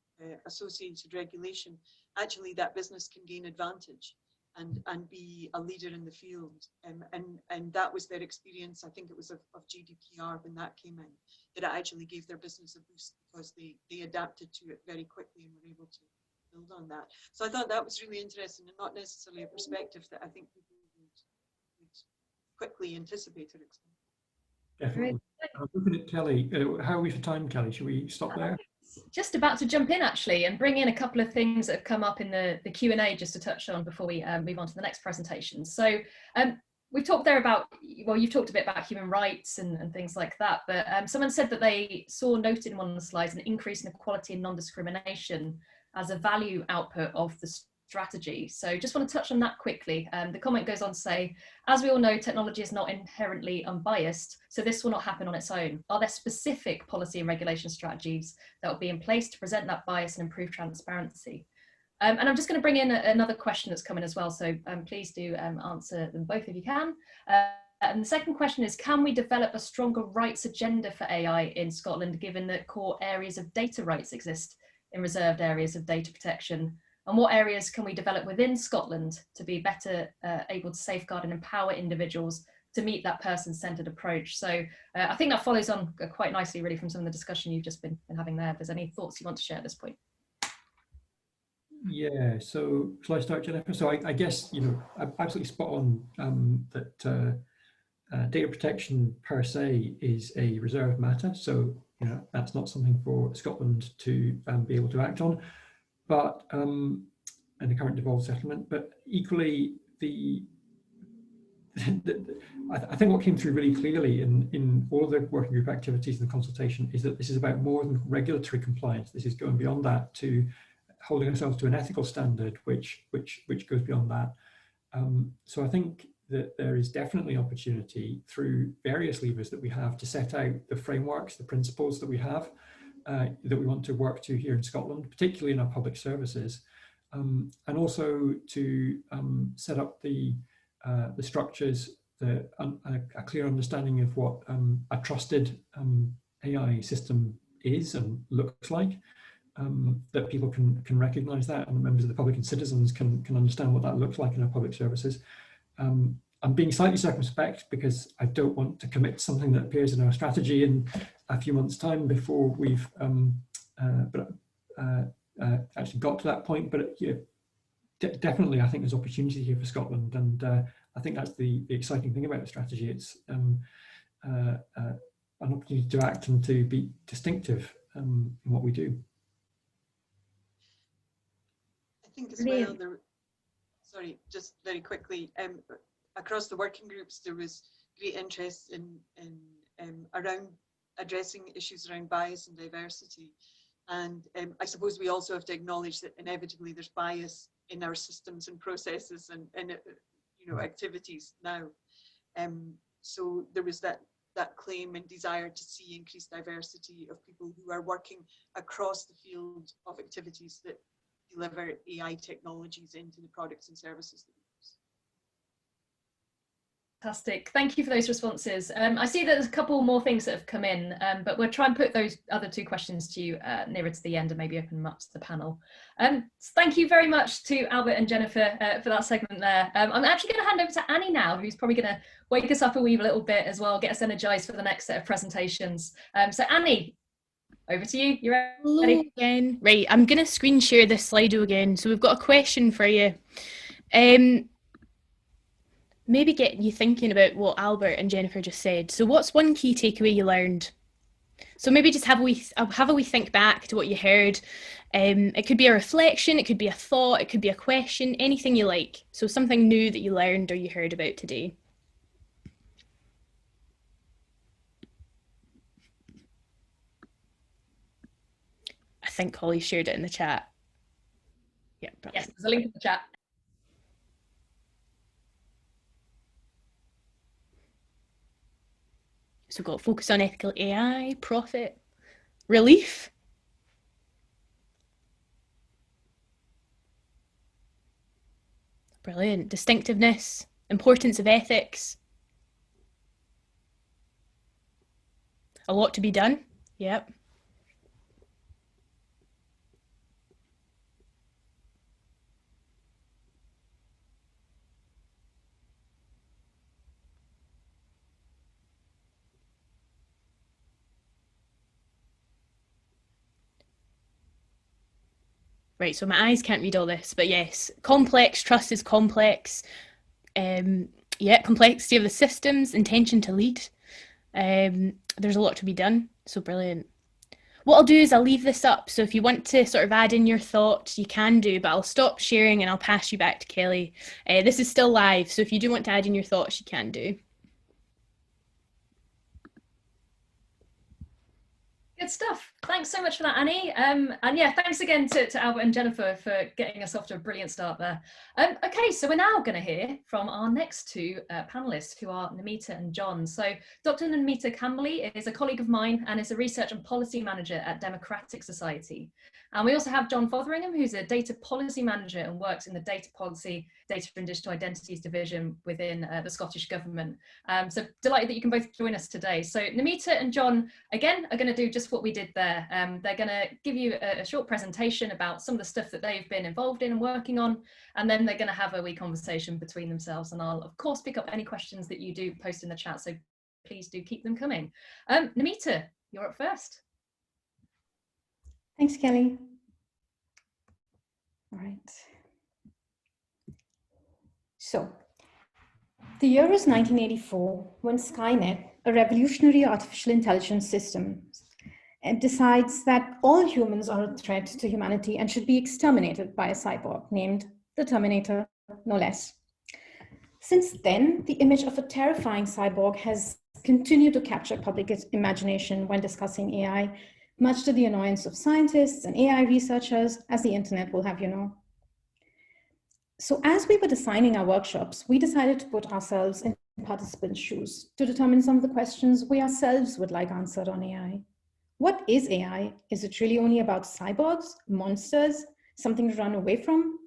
[SPEAKER 6] associated regulation, actually that business can gain advantage and be a leader in the field. And that was their experience, I think it was of GDPR when that came in, that it actually gave their business a boost because they adapted to it very quickly and were able to build on that. So I thought that was really interesting and not necessarily a perspective that I think people would quickly anticipate or expect.
[SPEAKER 5] Definitely. I'm looking at Kelly. How are we for time, Kelly? Should we stop there?
[SPEAKER 4] Just about to jump in actually and bring in a couple of things that have come up in the Q&A just to touch on before we move on to the next presentation. So we've talked there about, well, you've talked a bit about human rights and things like that, but someone said that they saw noted in one of the slides an increase in equality and non-discrimination as a value output of the strategy. So just want to touch on that quickly. The comment goes on to say, as we all know, technology is not inherently unbiased, so this will not happen on its own. Are there specific policy and regulation strategies that will be in place to present that bias and improve transparency? And I'm just going to bring in another question that's come in as well, so please do answer them both if you can. And the second question is, can we develop a stronger rights agenda for AI in Scotland, given that core areas of data rights exist in reserved areas of data protection? And what areas can we develop within Scotland to be better able to safeguard and empower individuals to meet that person-centred approach? So I think that follows on quite nicely really from some of the discussion you've just been having there. If there's any thoughts you want to share at this point.
[SPEAKER 5] Yeah, so shall I start, Jennifer? So I guess, you know, I'm absolutely spot on that data protection per se is a reserved matter. So, you know, that's not something for Scotland to be able to act on. But and the current devolved settlement, but equally I think what came through really clearly in all of the working group activities and the consultation is that this is about more than regulatory compliance. This is going beyond that to holding ourselves to an ethical standard, which goes beyond that. So I think that there is definitely opportunity through various levers that we have to set out the frameworks, the principles that we have. That we want to work to here in Scotland, particularly in our public services, and also to set up the structures, a clear understanding of what a trusted AI system is and looks like, that people can recognise that, and members of the public and citizens can understand what that looks like in our public services. I'm being slightly circumspect because I don't want to commit to something that appears in our strategy in a few months' time before we've actually got to that point. But yeah, definitely, I think there's opportunity here for Scotland, and I think that's the exciting thing about the strategy. It's an opportunity to act and to be distinctive in what we do.
[SPEAKER 6] I think as well, sorry, just very quickly, across the working groups, there was great interest in around addressing issues around bias and diversity. And I suppose we also have to acknowledge that inevitably there's bias in our systems and processes and you know, activities now. So there was that claim and desire to see increased diversity of people who are working across the field of activities that deliver AI technologies into the products and services that we use.
[SPEAKER 4] Fantastic. Thank you for those responses. I see that there's a couple more things that have come in, but we'll try and put those other two questions to you nearer to the end and maybe open them up to the panel. Thank you very much to Albert and Jennifer for that segment there. I'm actually going to hand over to Annie now, who's probably going to wake us up a little bit as well, get us energized for the next set of presentations. So Annie, over to you. You ready?
[SPEAKER 1] Hello again. Right, I'm going to screen share this Slido again. So we've got a question for you. Maybe getting you thinking about what Albert and Jennifer just said. So what's one key takeaway you learned? So maybe just have a wee think back to what you heard. It could be a reflection, it could be a thought, it could be a question, anything you like. So something new that you learned or you heard about today. I think Holly shared it in the chat. Yeah,
[SPEAKER 4] yes, there's a link in the chat.
[SPEAKER 1] So we've got focus on ethical AI, profit, relief. Brilliant. Distinctiveness, importance of ethics. A lot to be done. Yep. Right, so my eyes can't read all this, but yes, complex, trust is complex. Yeah, complexity of the systems, intention to lead. There's a lot to be done, so brilliant. What I'll do is I'll leave this up, so if you want to sort of add in your thoughts, you can do, but I'll stop sharing and I'll pass you back to Kelly. This is still live, so if you do want to add in your thoughts, you can do.
[SPEAKER 4] Good stuff. Thanks so much for that, Annie. And yeah, thanks again to Albert and Jennifer for getting us off to a brilliant start there. Okay, so we're now going to hear from our next two panelists, who are Namita and John. So Dr. Namita Camberley is a colleague of mine and is a research and policy manager at Democratic Society. And we also have John Fotheringham, who's a data policy manager and works in the data policy, data and digital identities division within the Scottish Government. So delighted that you can both join us today. So Namita and John, again, are going to do just what we did there. They're going to give you a short presentation about some of the stuff that they've been involved in and working on, and then they're going to have a wee conversation between themselves. And I'll, of course, pick up any questions that you do post in the chat, so please do keep them coming. Namita, you're up first.
[SPEAKER 2] Thanks, Kelly. All right. So, the year is 1984, when Skynet, a revolutionary artificial intelligence system, decides that all humans are a threat to humanity and should be exterminated by a cyborg named the Terminator, no less. Since then, the image of a terrifying cyborg has continued to capture public imagination when discussing AI, much to the annoyance of scientists and AI researchers, as the internet will have you know. So as we were designing our workshops, we decided to put ourselves in participants' shoes to determine some of the questions we ourselves would like answered on AI. What is AI? Is it really only about cyborgs, monsters, something to run away from?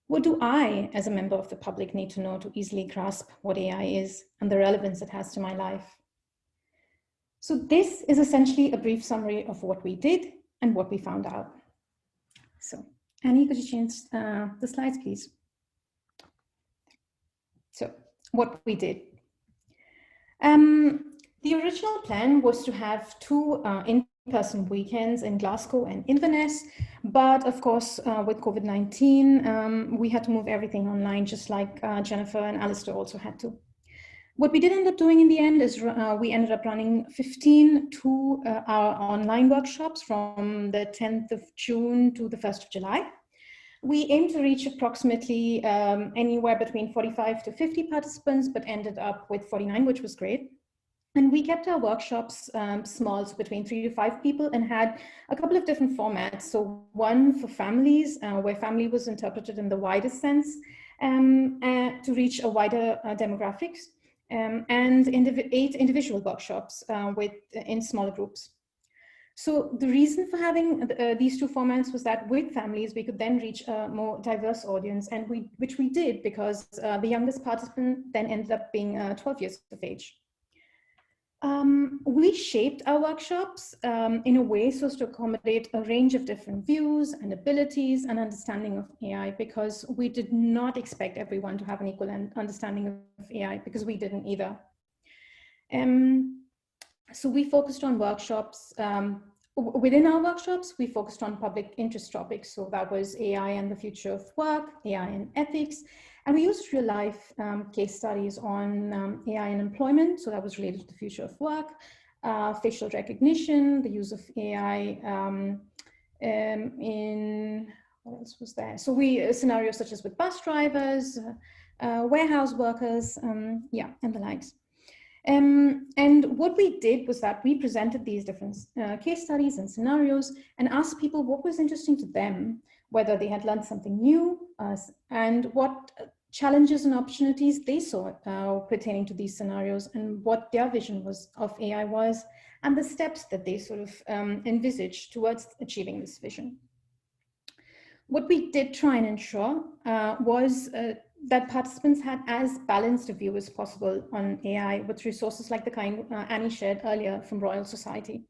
[SPEAKER 2] What do I, as a member of the public, need to know to easily grasp what AI is and the relevance it has to my life? So this is essentially a brief summary of what we did and what we found out. So Annie, could you change the slides, please? So what we did. The original plan was to have two in-person weekends in Glasgow and Inverness, but of course, with COVID-19, we had to move everything online, just like Jennifer and Alistair also had to. What we did end up doing in the end is we ended up running 15 2-hour online workshops from the 10th of June to the 1st of July. We aimed to reach approximately anywhere between 45 to 50 participants, but ended up with 49, which was great. And we kept our workshops small, so between 3 to 5 people, and had a couple of different formats. So one for families, where family was interpreted in the widest sense to reach a wider demographics, and 8 individual workshops in smaller groups. So the reason for having these two formats was that with families, we could then reach a more diverse audience, and which we did, because the youngest participant then ended up being 12 years of age. We shaped our workshops in a way so as to accommodate a range of different views and abilities and understanding of AI, because we did not expect everyone to have an equal understanding of AI, because we didn't either. So we focused on workshops. Within our workshops, we focused on public interest topics. So that was AI and the future of work, AI and ethics. And we used real life case studies on AI and employment. So that was related to the future of work, facial recognition, the use of AI in, what else was there? So scenarios such as with bus drivers, warehouse workers, yeah, and the likes. And what we did was that we presented these different case studies and scenarios and asked people what was interesting to them, whether they had learned something new, and what challenges and opportunities they saw pertaining to these scenarios, and what their vision was of AI was, and the steps that they sort of envisaged towards achieving this vision. What we did try and ensure was that participants had as balanced a view as possible on AI, with resources like the kind Annie shared earlier from Royal Society.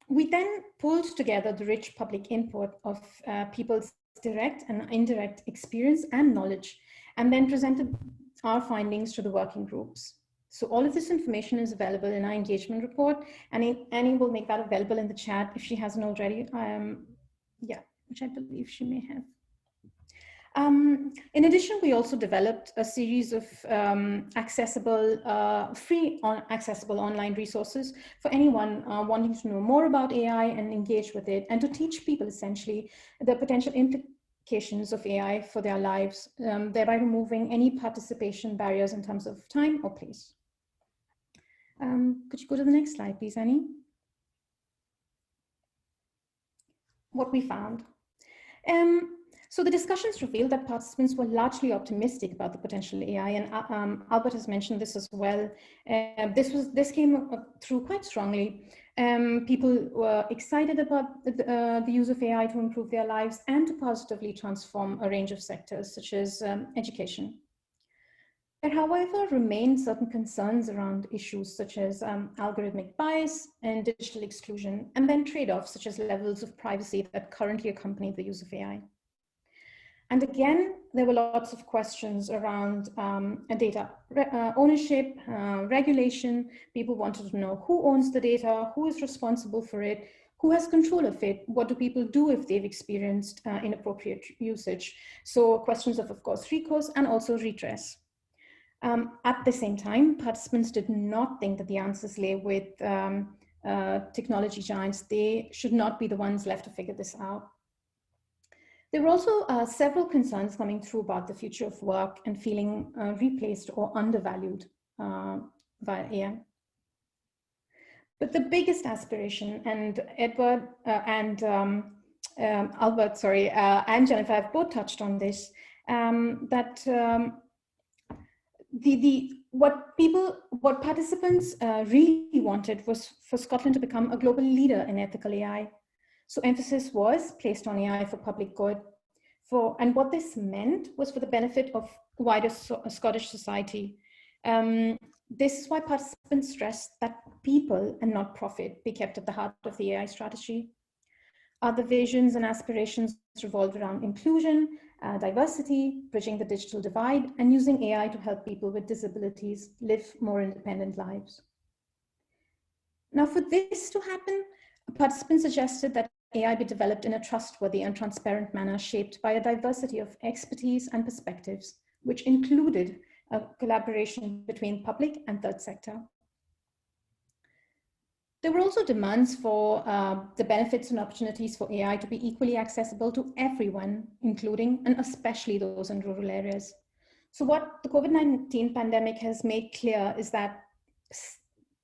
[SPEAKER 2] We then pulled together the rich public input of people's direct and indirect experience and knowledge, and then presented our findings to the working groups. So all of this information is available in our engagement report, and Annie will make that available in the chat if she hasn't already. Yeah, which I believe she may have. In addition, we also developed a series of accessible online resources for anyone wanting to know more about AI and engage with it, and to teach people essentially the potential implications of AI for their lives, thereby removing any participation barriers in terms of time or place. Could you go to the next slide, please, Annie? What we found. So the discussions revealed that participants were largely optimistic about the potential AI, and Albert has mentioned this as well. This came through quite strongly. People were excited about the use of AI to improve their lives and to positively transform a range of sectors, such as education. There, however, remain certain concerns around issues such as algorithmic bias and digital exclusion, and then trade-offs such as levels of privacy that currently accompany the use of AI. And again, there were lots of questions around data ownership, regulation. People wanted to know who owns the data, who is responsible for it, who has control of it, what do people do if they've experienced inappropriate usage. So questions of course, recourse and also redress. At the same time, participants did not think that the answers lay with technology giants. They should not be the ones left to figure this out. There were also several concerns coming through about the future of work and feeling replaced or undervalued via AI. But the biggest aspiration, and Edward and Albert, sorry, and Jennifer have both touched on this, what participants really wanted was for Scotland to become a global leader in ethical AI. So emphasis was placed on AI for public good. And what this meant was for the benefit of wider Scottish society. This is why participants stressed that people and not profit be kept at the heart of the AI strategy. Other visions and aspirations revolved around inclusion, diversity, bridging the digital divide, and using AI to help people with disabilities live more independent lives. Now, for this to happen, participants suggested that AI be developed in a trustworthy and transparent manner shaped by a diversity of expertise and perspectives, which included a collaboration between public and third sector. There were also demands for the benefits and opportunities for AI to be equally accessible to everyone, including and especially those in rural areas. So what the COVID-19 pandemic has made clear is that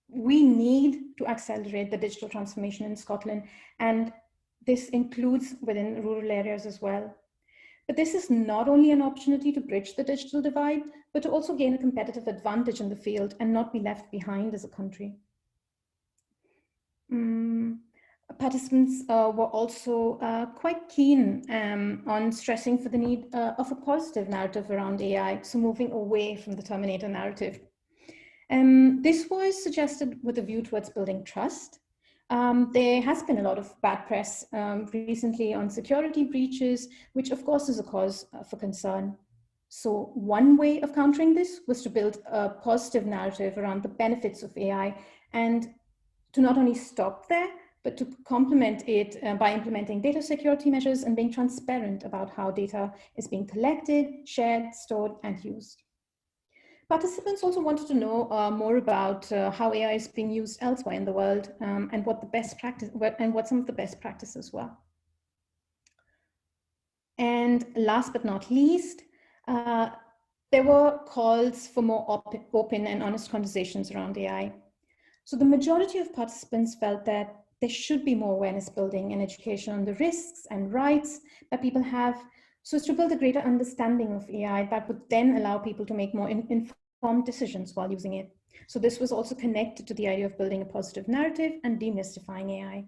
[SPEAKER 2] we need to accelerate the digital transformation in Scotland, and this includes within rural areas as well. But this is not only an opportunity to bridge the digital divide, but to also gain a competitive advantage in the field and not be left behind as a country. Participants were also quite keen on stressing for the need of a positive narrative around AI, so moving away from the Terminator narrative. This was suggested with a view towards building trust. There has been a lot of bad press recently on security breaches, which of course is a cause for concern. So one way of countering this was to build a positive narrative around the benefits of AI, and to not only stop there, but to complement it by implementing data security measures and being transparent about how data is being collected, shared, stored, and used. Participants also wanted to know more about how AI is being used elsewhere in the world, and what some of the best practices were. And last but not least, there were calls for more open and honest conversations around AI. So the majority of participants felt that there should be more awareness building and education on the risks and rights that people have, So it's to build a greater understanding of AI that would then allow people to make more informed decisions while using it. So this was also connected to the idea of building a positive narrative and demystifying AI.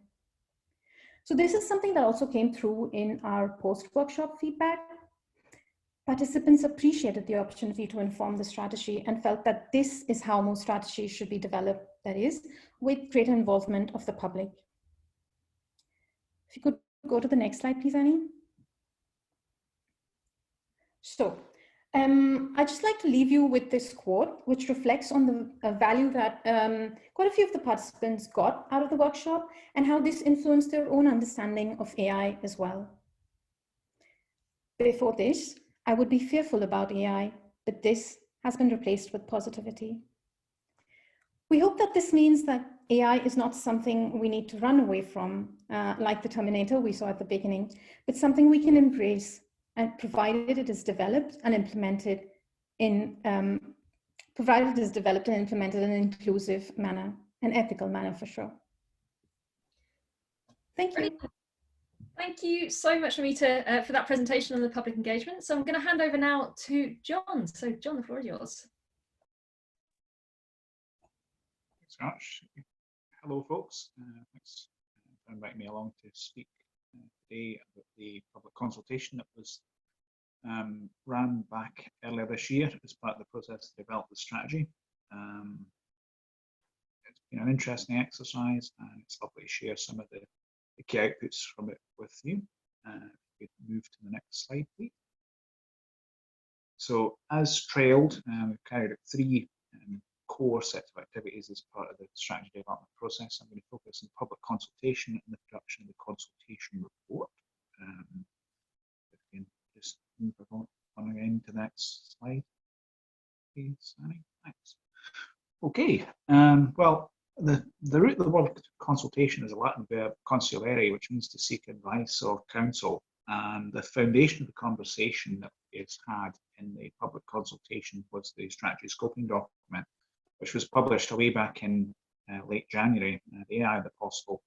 [SPEAKER 2] So this is something that also came through in our post-workshop feedback. Participants appreciated the opportunity to inform the strategy and felt that this is how most strategies should be developed, that is, with greater involvement of the public. If you could go to the next slide, please, Annie. So I'd just like to leave you with this quote, which reflects on the value that quite a few of the participants got out of the workshop and how this influenced their own understanding of AI as well. Before this, I would be fearful about AI, but this has been replaced with positivity. We hope that this means that AI is not something we need to run away from, like the Terminator we saw at the beginning, but something we can embrace, and provided it is developed and implemented in an inclusive manner, an ethical manner for sure. Thank you.
[SPEAKER 4] Brilliant. Thank you so much, Namita, for that presentation on the public engagement. So I'm going to hand over now to John. So John, the floor is yours.
[SPEAKER 7] Thanks very much. Hello, folks. Thanks for inviting me along to speak today about the public consultation that was ran back earlier this year as part of the process to develop the strategy. It's been an interesting exercise, and it's lovely to share some of the key outputs from it with you. If we could move to the next slide, please. So, as trailed, we've carried out 3 core sets of activities as part of the strategy development process. I'm going to focus on public consultation and the production of the consultation report. If we can just move on again to the next slide, please, Annie. Thanks. Okay. Well, the root of the word consultation is a Latin verb consulere, which means to seek advice or counsel. And the foundation of the conversation that is had in the public consultation was the strategy scoping document, which was published way back in late January, the AI the Possible.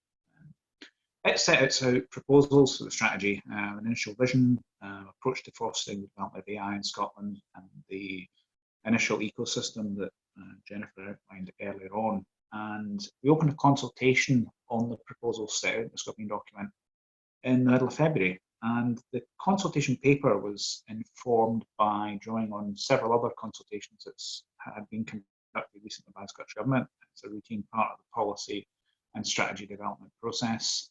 [SPEAKER 7] It set out proposals for the strategy, an initial vision, approach to fostering the development of AI in Scotland, and the initial ecosystem that Jennifer outlined earlier on. And we opened a consultation on the proposals set out in the scoping document in the middle of February. And the consultation paper was informed by drawing on several other consultations that had been conducted recently by the Scottish Government. It's a routine part of the policy and strategy development process.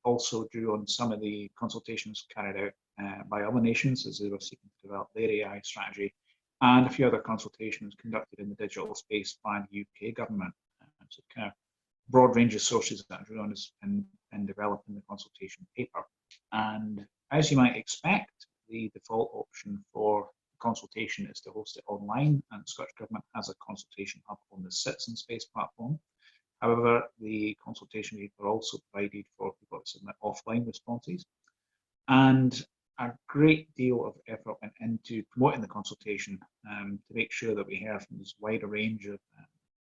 [SPEAKER 7] Also drew on some of the consultations carried out by other nations as they were seeking to develop their AI strategy, and a few other consultations conducted in the digital space by the UK government. So kind of broad range of sources that drew on us in developing the consultation paper. And as you might expect, the default option for the consultation is to host it online, and the Scottish Government has a consultation hub on the Citizen Space platform. However, the consultation paper also provided for people to submit offline responses. And a great deal of effort went into promoting the consultation to make sure that we hear from as wide a range of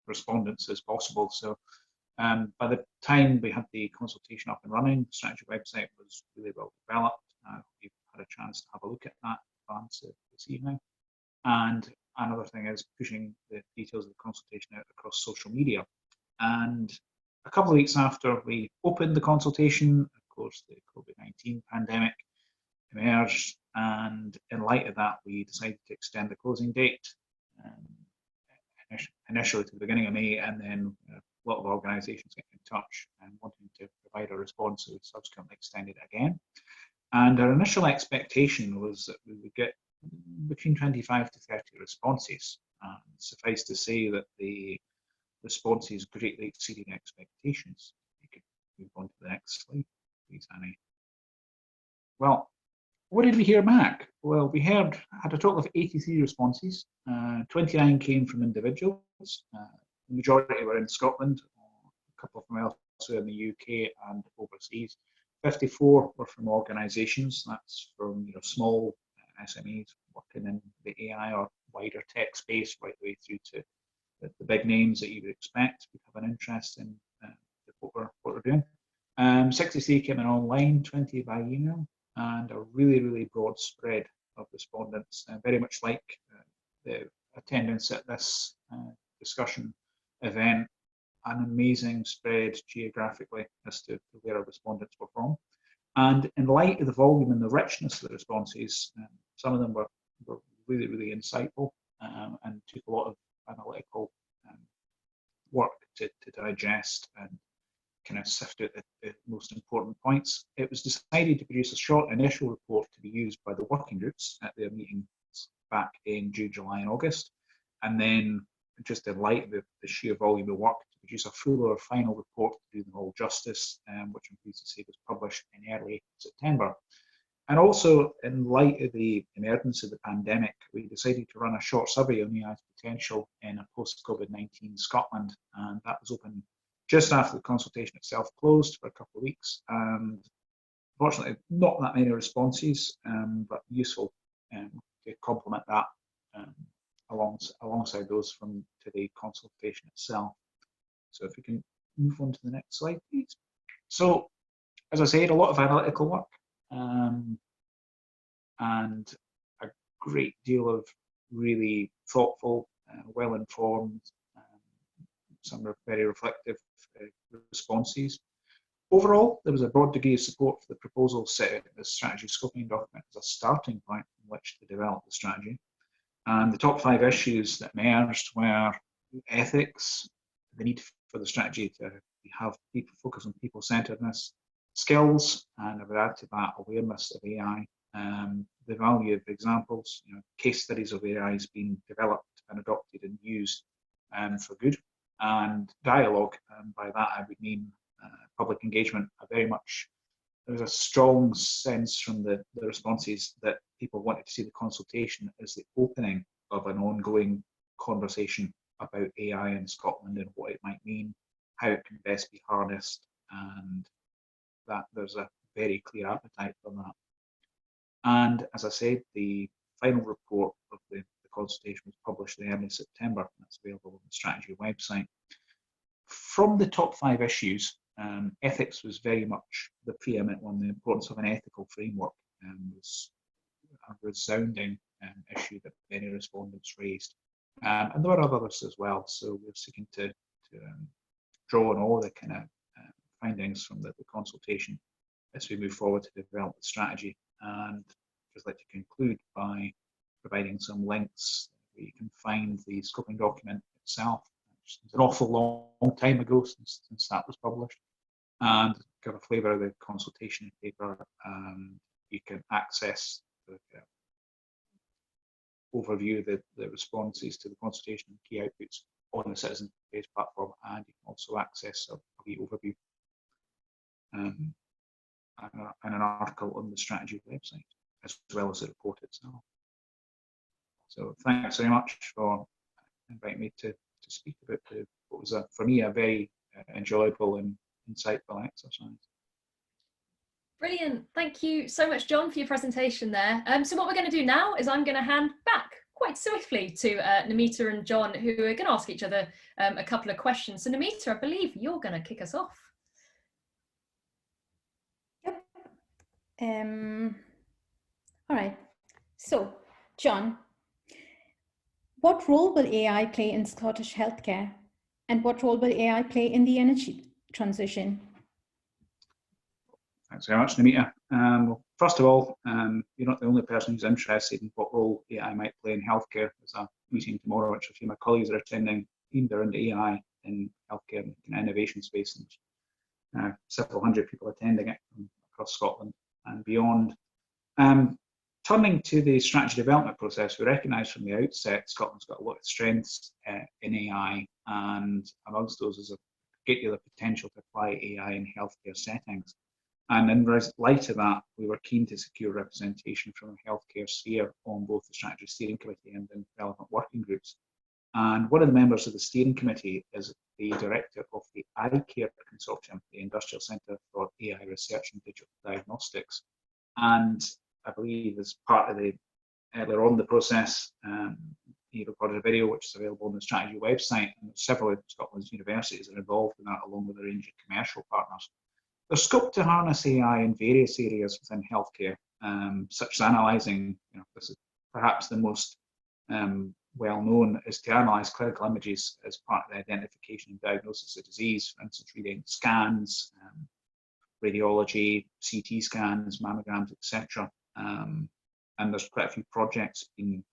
[SPEAKER 7] respondents as possible. So by the time we had the consultation up and running, the strategy website was really well developed. We've had a chance to have a look at that in advance this evening. And another thing is pushing the details of the consultation out across social media. And a couple of weeks after we opened the consultation, of course, the COVID-19 pandemic emerged, and in light of that, we decided to extend the closing date initially to the beginning of May, and then a lot of organisations get in touch and wanting to provide a response, so we subsequently extended it again. And our initial expectation was that we would get between 25 to 30 responses. Suffice to say that the responses greatly exceeding expectations. You could move on to the next slide, please, Annie. Well, what did we hear back? Well, we had a total of 83 responses. 29 came from individuals. The majority were in Scotland, a couple from elsewhere in the UK and overseas. 54 were from organisations. That's from small SMEs working in the AI or wider tech space, right the way through to the big names that you would expect would have an interest in what we're doing. 63 came in online, 20 by email. and a really, really broad spread of respondents, very much like the attendance at this discussion event, an amazing spread geographically as to where our respondents were from. And in light of the volume and the richness of the responses, some of them were really, really insightful and took a lot of analytical work to digest and kind of sift out the most important points. It was decided to produce a short initial report to be used by the working groups at their meetings back in June, July and August. And then, just in light of the sheer volume of work, to produce a fuller final report to do them all justice, which I'm pleased to say was published in early September. And also, in light of the emergence of the pandemic, we decided to run a short survey on AI's potential in a post-COVID-19 Scotland, and that was open just after the consultation itself closed for a couple of weeks. And fortunately, not that many responses, but useful to complement that alongside those from the consultation itself. So if we can move on to the next slide, please. So, as I said, a lot of analytical work and a great deal of really thoughtful, well-informed, some very reflective responses. Overall, there was a broad degree of support for the proposal set out in the strategy scoping document as a starting point from which to develop the strategy. And the top 5 issues that emerged were ethics, the need for the strategy to have people focus on people-centeredness, skills, and I would add to that awareness of AI, the value of examples, case studies of AIs being developed and adopted and used for good, and dialogue. And by that I would mean public engagement. There was a strong sense from the responses that people wanted to see the consultation as the opening of an ongoing conversation about AI in Scotland and what it might mean, how it can best be harnessed, and that there's a very clear appetite for that. And as I said, the final report of the consultation was published in early September, and that's available on the strategy website. From the top 5 issues, ethics was very much the preeminent one. The importance of an ethical framework was a resounding issue that many respondents raised. And there were others as well, so we're seeking to draw on all the kind of findings from the consultation as we move forward to develop the strategy. And I'd just like to conclude by providing some links where you can find the scoping document itself. It's an awful long time ago since that was published, and got a flavour of the consultation paper. You can access the overview of the responses to the consultation and key outputs on the Citizen Page platform, and you can also access a wee overview and an article on the strategy website, as well as the report itself. So thanks very much for inviting me to speak about what was, for me, a very enjoyable and insightful exercise.
[SPEAKER 4] Brilliant. Thank you so much, John, for your presentation there. So what we're going to do now is I'm going to hand back quite swiftly to Namita and John, who are going to ask each other a couple of questions. So Namita, I believe you're going to kick us off.
[SPEAKER 2] Yep. All right. So, John, what role will AI play in Scottish healthcare? And what role will AI play in the energy transition?
[SPEAKER 7] Thanks very much, Namita. Well, first of all, you're not the only person who's interested in what role AI might play in healthcare. There's a meeting tomorrow, which a few of my colleagues are attending, aimed around AI in healthcare and innovation space. And several hundred people attending it across Scotland and beyond. Turning to the strategy development process, we recognise from the outset Scotland's got a lot of strengths in AI, and amongst those is a great deal of potential to apply AI in healthcare settings. And in light of that, we were keen to secure representation from the healthcare sphere on both the Strategy Steering Committee and in relevant working groups. And one of the members of the steering committee is the director of the iCare Consortium, the Industrial Centre for AI Research and Digital Diagnostics. And I believe as part of the, earlier on the process, he recorded a video which is available on the strategy website, and several of Scotland's universities are involved in that, along with a range of commercial partners. There's scope to harness AI in various areas within healthcare, such as analysing, this is perhaps the most well known, is to analyse clinical images as part of the identification and diagnosis of disease, for instance, reading scans, radiology, CT scans, mammograms, etc. And there's quite a few projects being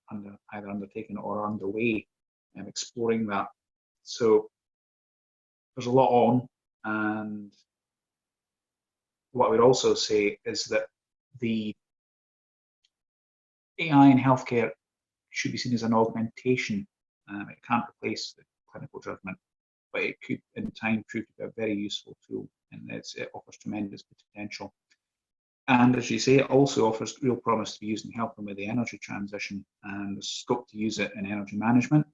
[SPEAKER 7] either undertaken or underway exploring that. So there's a lot on, and what I would also say is that the AI in healthcare should be seen as an augmentation. It can't replace the clinical judgment, but it could in time prove to be a very useful tool, and it offers tremendous potential. And as you say, it also offers real promise to be used in helping with the energy transition, and there's scope to use it in energy management,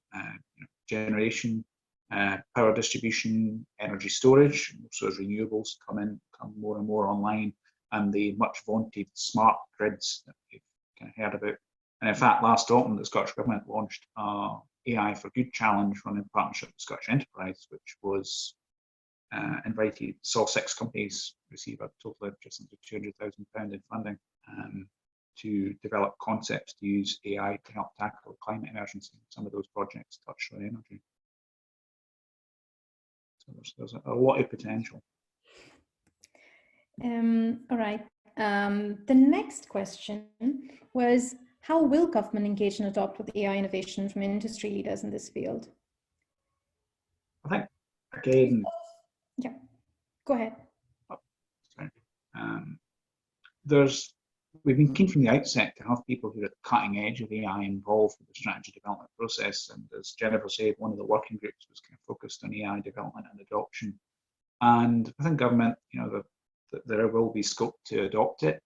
[SPEAKER 7] generation, power distribution, energy storage, also as renewables come more and more online, and the much vaunted smart grids that we've kind of heard about. And in fact, last autumn, the Scottish Government launched AI for Good challenge run in partnership with Scottish Enterprise, which was saw 6 companies receive a total of just under £200,000 in funding to develop concepts to use AI to help tackle the climate emergency. Some of those projects touch on energy. So there's a lot of potential.
[SPEAKER 2] All right. The next question was, how will government engage and adopt with AI innovation from industry leaders in this field?
[SPEAKER 7] I think, again...
[SPEAKER 2] Yeah, go ahead.
[SPEAKER 7] We've been keen from the outset to have people who are at the cutting edge of AI involved with the strategy development process. And as Jennifer said, one of the working groups was kind of focused on AI development and adoption. And I think government, there will be scope to adopt it.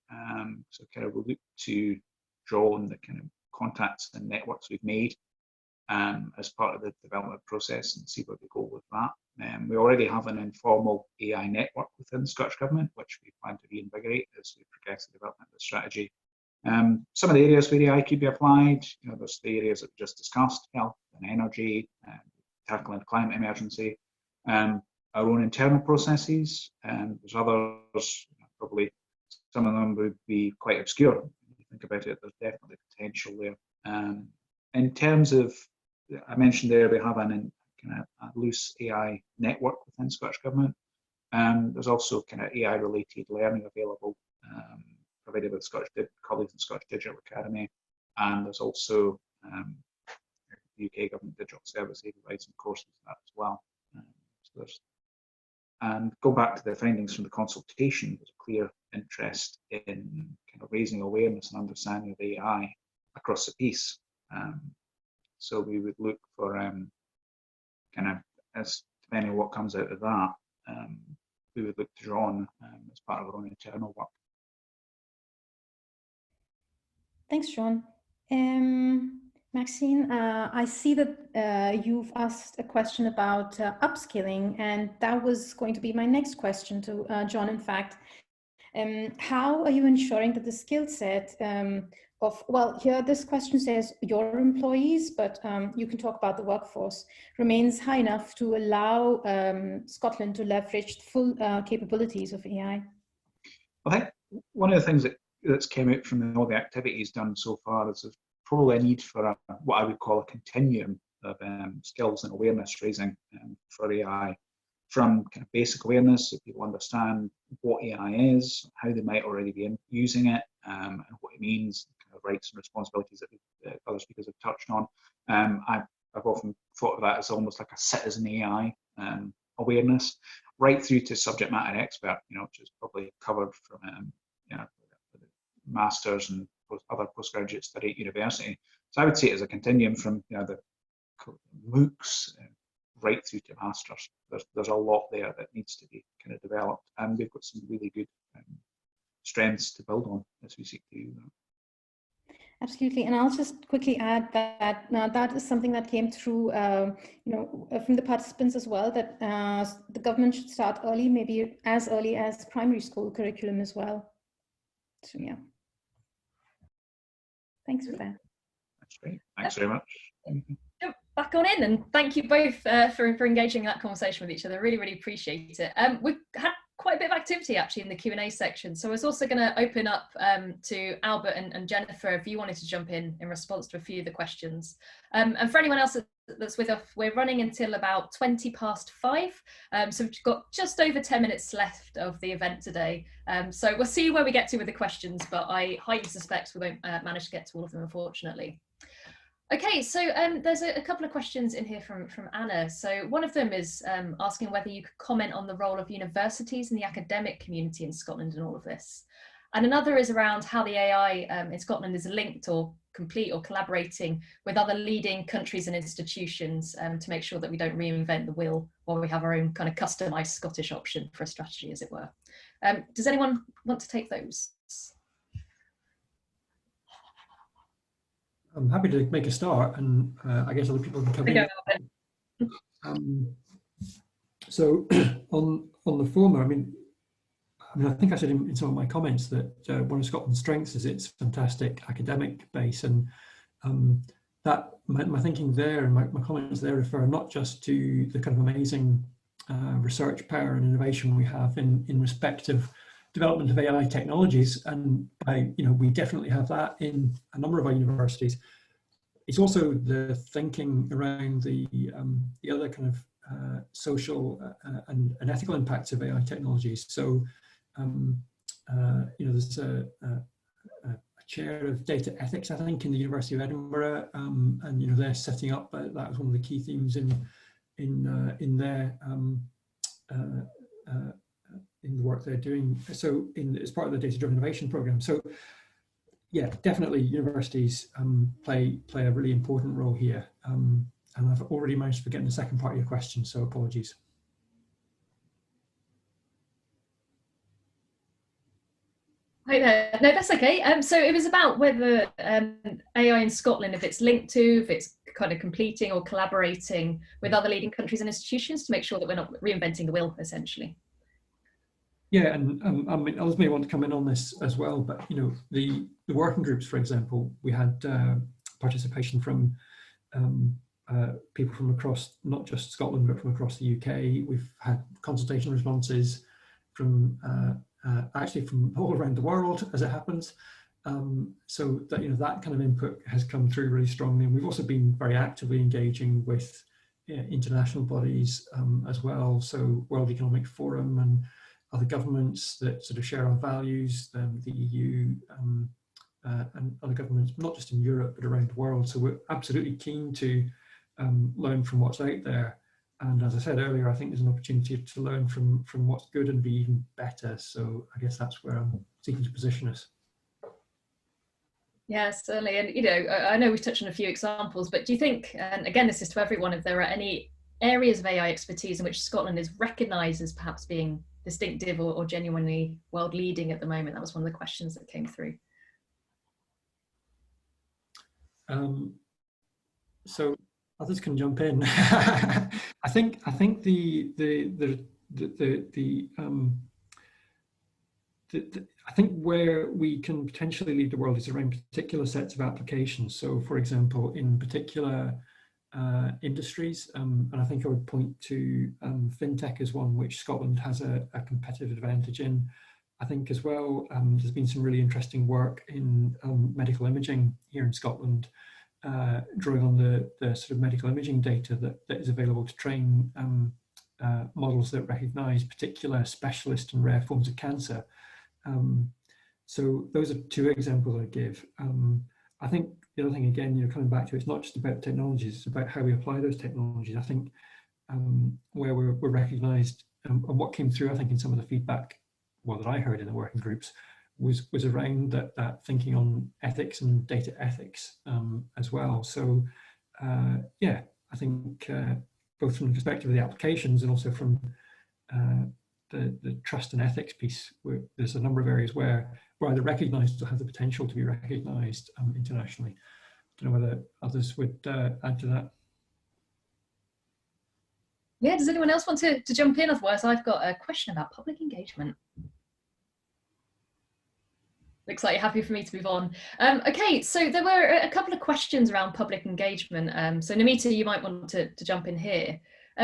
[SPEAKER 7] So kind of we'll look to draw on the kind of contacts and networks we've made as part of the development process and see where we go with that. We already have an informal AI network within the Scottish Government, which we plan to reinvigorate as we progress the development of the strategy. Some of the areas where AI could be applied, there's the areas that we just discussed, health and energy, tackling the climate emergency, our own internal processes, and there's others, probably some of them would be quite obscure. If you think about it, there's definitely potential there. In terms of, I mentioned there, we have a loose AI network within Scottish Government. There's also kind of AI-related learning available, provided with Scottish colleagues in Scottish Digital Academy, and there's also the UK Government Digital Service. They provide some courses for that as well. And go back to the findings from the consultation, there's a clear interest in kind of raising awareness and understanding of AI across the piece. So we would look for kind of, as depending on what comes out of that, we would look to draw on as part of our own internal work.
[SPEAKER 2] Thanks, John. Maxine, I see that you've asked a question about upskilling, and that was going to be my next question to John, in fact. How are you ensuring that the skill set well, here this question says your employees, but you can talk about the workforce, remains high enough to allow Scotland to leverage the full capabilities of AI?
[SPEAKER 7] I think one of the things that's came out from all the activities done so far is there's probably a need for what I would call a continuum of skills and awareness raising for AI, from kind of basic awareness so people understand what AI is, how they might already be using it, and what it means, kind of rights and responsibilities that other speakers have touched on. I've often thought of that as almost like a citizen AI awareness, right through to subject matter expert, which is probably covered from masters and other postgraduate study at university. So I would say it as a continuum from the MOOCs right through to masters. There's a lot there that needs to be kind of developed, and we've got some really good strengths to build on as we seek to do that.
[SPEAKER 2] Absolutely, and I'll just quickly add that that is something that came through, from the participants as well, that the government should start early, maybe as early as primary school curriculum as well. So yeah, thanks for that.
[SPEAKER 7] That's great. Thanks very much.
[SPEAKER 4] Back on in, and thank you both for engaging in that conversation with each other. Really, really appreciate it. We've had quite a bit of activity actually in the Q&A section. So I was also going to open up to Albert and Jennifer if you wanted to jump in response to a few of the questions. And for anyone else that's with us, we're running until about 5:20. So we've got just over 10 minutes left of the event today. So we'll see where we get to with the questions, but I highly suspect we won't manage to get to all of them, unfortunately. Okay, so there's a couple of questions in here from Anna. So one of them is asking whether you could comment on the role of universities and the academic community in Scotland in all of this. And another is around how the AI in Scotland is linked or complete or collaborating with other leading countries and institutions to make sure that we don't reinvent the wheel while we have our own kind of customised Scottish option for a strategy, as it were. Does anyone want to take those?
[SPEAKER 5] I'm happy to make a start, and I guess other people can come in. So on the former, I mean, I think I said in some of my comments that one of Scotland's strengths is its fantastic academic base, and that my thinking there and my comments there refer not just to the kind of amazing research power and innovation we have in respect of development of AI technologies, and we definitely have that in a number of our universities. It's also the thinking around the other kind of social and ethical impacts of AI technologies. So there's a chair of data ethics, I think, in the University of Edinburgh, and they're setting up that was one of the key themes in their in the work they're doing. So as part of the data-driven innovation program. So yeah, definitely universities play a really important role here. And I've already managed to forget the second part of your question, so apologies.
[SPEAKER 4] Hi there. No, that's okay. So it was about whether AI in Scotland, if it's linked to, if it's kind of competing or collaborating with other leading countries and institutions to make sure that we're not reinventing the wheel, essentially.
[SPEAKER 5] Yeah, and I mean, others may want to come in on this as well, but the working groups, for example, we had participation from people from across not just Scotland but from across the UK. We've had consultation responses from actually from all around the world, as it happens. So that that kind of input has come through really strongly, and we've also been very actively engaging with international bodies as well. So World Economic Forum and other governments that sort of share our values, the EU and other governments, not just in Europe, but around the world. So we're absolutely keen to learn from what's out there. And as I said earlier, I think there's an opportunity to learn from what's good and be even better. So I guess that's where I'm seeking to position us.
[SPEAKER 4] Yeah, certainly. And, I know we've touched on a few examples, but do you think, and again, this is to everyone, if there are any areas of AI expertise in which Scotland is recognised as perhaps being distinctive or genuinely world leading at the moment? That was one of the questions that came through.
[SPEAKER 5] So others can jump in. I think I think where we can potentially lead the world is around particular sets of applications. So, for example, in particular industries, and I think I would point to fintech as one which Scotland has a competitive advantage in. I think as well, there's been some really interesting work in medical imaging here in Scotland, drawing on the sort of medical imaging data that is available to train models that recognise particular specialist and rare forms of cancer. So those are two examples I give. I think the other thing, again, coming back to it's not just about technologies, it's about how we apply those technologies. I think where we're recognised and what came through, I think, in some of the feedback, that I heard in the working groups was around that thinking on ethics and data ethics as well. So yeah, I think both from the perspective of the applications and also from the trust and ethics piece, there's a number of areas where we're either recognised or have the potential to be recognised internationally. I don't know whether others would add to that.
[SPEAKER 4] Yeah, does anyone else want to jump in? Otherwise, I've got a question about public engagement. Looks like you're happy for me to move on. Okay, so there were a couple of questions around public engagement. So Namita, you might want to jump in here.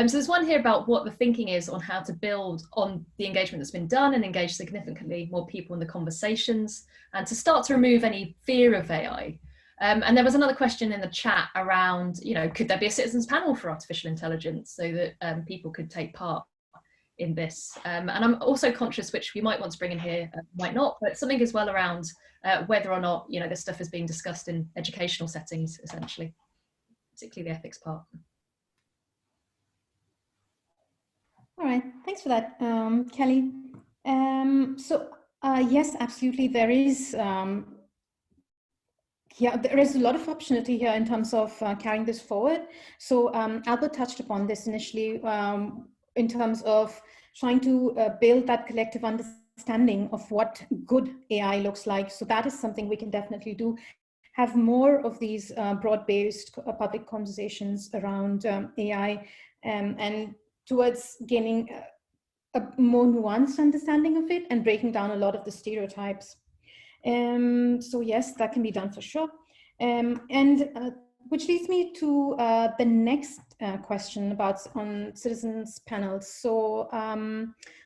[SPEAKER 4] So there's one here about what the thinking is on how to build on the engagement that's been done and engage significantly more people in the conversations, and to start to remove any fear of AI. And there was another question in the chat around, could there be a citizens panel for artificial intelligence so that people could take part in this? And I'm also conscious, which we might want to bring in here, might not, but something as well around whether or not, this stuff is being discussed in educational settings, essentially, particularly the ethics part.
[SPEAKER 2] All right, thanks for that, Kelly. Yes, absolutely, there is there is a lot of opportunity here in terms of carrying this forward. So Albert touched upon this initially in terms of trying to build that collective understanding of what good AI looks like. So that is something we can definitely do. Have more of these broad-based public conversations around AI and towards gaining a more nuanced understanding of it and breaking down a lot of the stereotypes. So yes, that can be done for sure. Which leads me to the next question about on citizens panels. So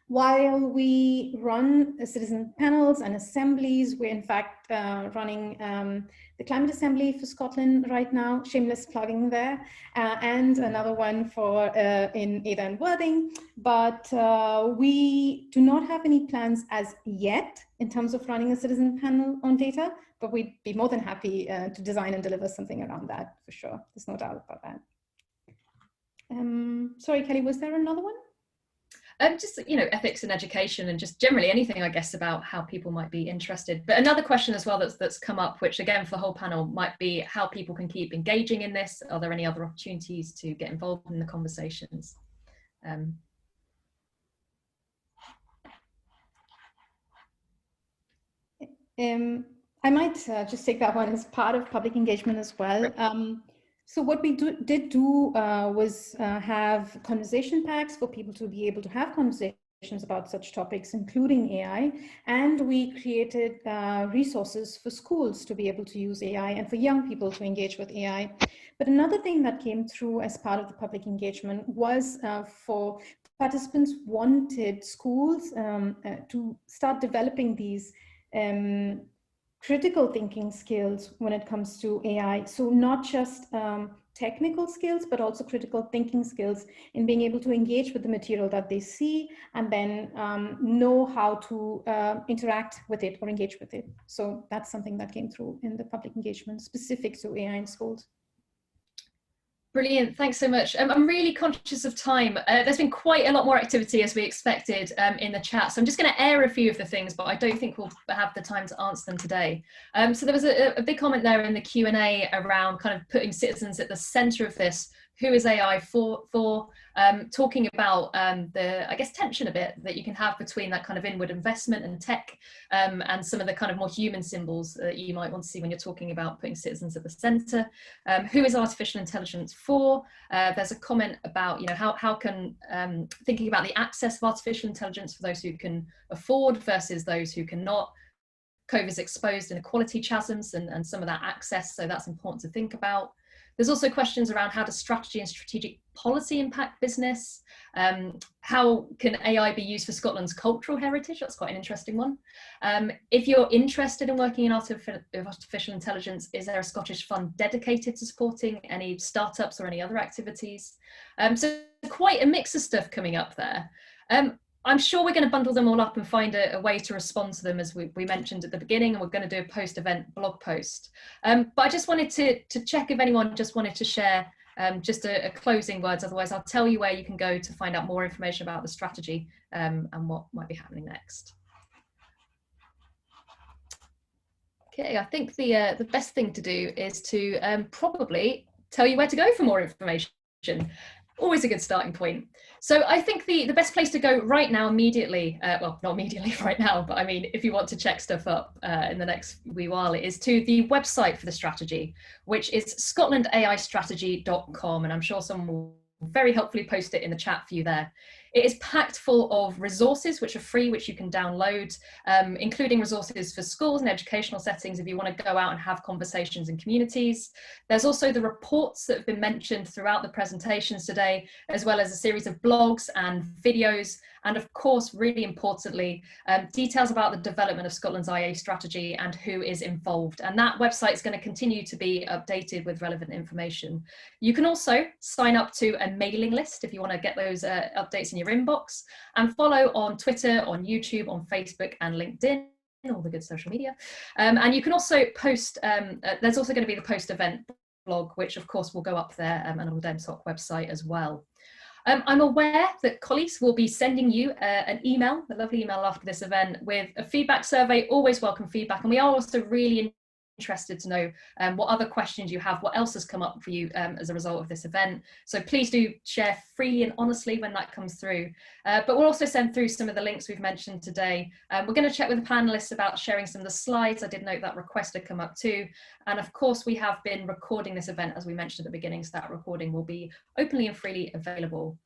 [SPEAKER 2] while we run citizen panels and assemblies, we're in fact running the Climate Assembly for Scotland right now, shameless plugging there, and another one for in Ada and Worthing. But we do not have any plans as yet in terms of running a citizen panel on data, but we'd be more than happy to design and deliver something around that for sure. There's no doubt about that. Sorry, Kelly, was there another one?
[SPEAKER 4] Just, ethics and education and just generally anything, I guess, about how people might be interested. But another question as well that's come up, which again for the whole panel might be how people can keep engaging in this. Are there any other opportunities to get involved in the conversations?
[SPEAKER 2] I might just take that one as part of public engagement as well. So what we did do was have conversation packs for people to be able to have conversations about such topics, including AI. And we created resources for schools to be able to use AI and for young people to engage with AI. But another thing that came through as part of the public engagement was for participants wanted schools to start developing these critical thinking skills when it comes to AI. So not just technical skills, but also critical thinking skills in being able to engage with the material that they see and then know how to interact with it or engage with it. So that's something that came through in the public engagement specific to AI in schools.
[SPEAKER 4] Brilliant, thanks so much. I'm really conscious of time. There's been quite a lot more activity as we expected in the chat. So I'm just going to air a few of the things, but I don't think we'll have the time to answer them today. So there was a big comment there in the Q&A around kind of putting citizens at the center of this. Who is AI for? Talking about the, I guess, tension a bit that you can have between that kind of inward investment and tech and some of the kind of more human symbols that you might want to see when you're talking about putting citizens at the center. Who is artificial intelligence for? There's a comment about, how can thinking about the access of artificial intelligence for those who can afford versus those who cannot. COVID's exposed inequality chasms and some of that access, so that's important to think about. There's also questions around how does strategy and strategic policy impact business? How can AI be used for Scotland's cultural heritage? That's quite an interesting one. If you're interested in working in artificial intelligence, is there a Scottish fund dedicated to supporting any startups or any other activities? So quite a mix of stuff coming up there. I'm sure we're going to bundle them all up and find a way to respond to them, as we mentioned at the beginning, and we're going to do a post-event blog post. But I just wanted to check if anyone just wanted to share just a closing words. Otherwise, I'll tell you where you can go to find out more information about the strategy and what might be happening next. Okay, I think the best thing to do is to probably tell you where to go for more information. Always a good starting point. So I think the best place to go right now, immediately, well, not immediately right now, but I mean, if you want to check stuff up in the next wee while, is to the website for the strategy, which is scotlandaistrategy.com. And I'm sure someone will very helpfully post it in the chat for you there. It is packed full of resources which are free, which you can download, including resources for schools and educational settings if you want to go out and have conversations in communities. There's also the reports that have been mentioned throughout the presentations today, as well as a series of blogs and videos, and of course, really importantly, details about the development of Scotland's IA strategy and who is involved. And that website is going to continue to be updated with relevant information. You can also sign up to a mailing list if you want to get those updates in your inbox, and follow on Twitter, on YouTube, on Facebook and LinkedIn, all the good social media. And you can also post, there's also going to be the post-event blog, which of course will go up there and on the DemSoc website as well. I'm aware that colleagues will be sending you an email, a lovely email after this event with a feedback survey, always welcome feedback. And we are also really interested to know what other questions you have, what else has come up for you as a result of this event. So please do share freely and honestly when that comes through. But we'll also send through some of the links we've mentioned today. We're going to check with the panelists about sharing some of the slides. I did note that request had come up too. And of course, we have been recording this event, as we mentioned at the beginning, so that recording will be openly and freely available.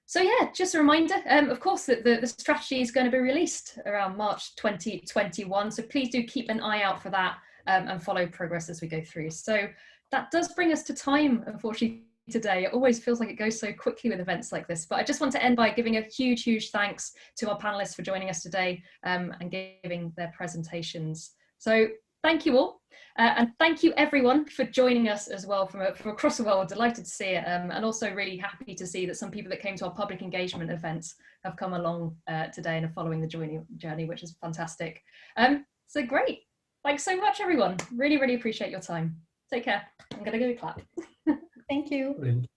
[SPEAKER 4] So yeah, just a reminder, of course, that the strategy is going to be released around March 2021. So please do keep an eye out for that and follow progress as we go through. So that does bring us to time, unfortunately, today. It always feels like it goes so quickly with events like this, but I just want to end by giving a huge thanks to our panelists for joining us today and giving their presentations. So thank you all. And thank you everyone for joining us as well from across the world. Delighted to see it, and also really happy to see that some people that came to our public engagement events have come along today and are following the journey, which is fantastic. So great. Thanks so much, everyone. Really appreciate your time. Take care. I'm going to go clap.
[SPEAKER 2] Thank you.
[SPEAKER 5] Brilliant.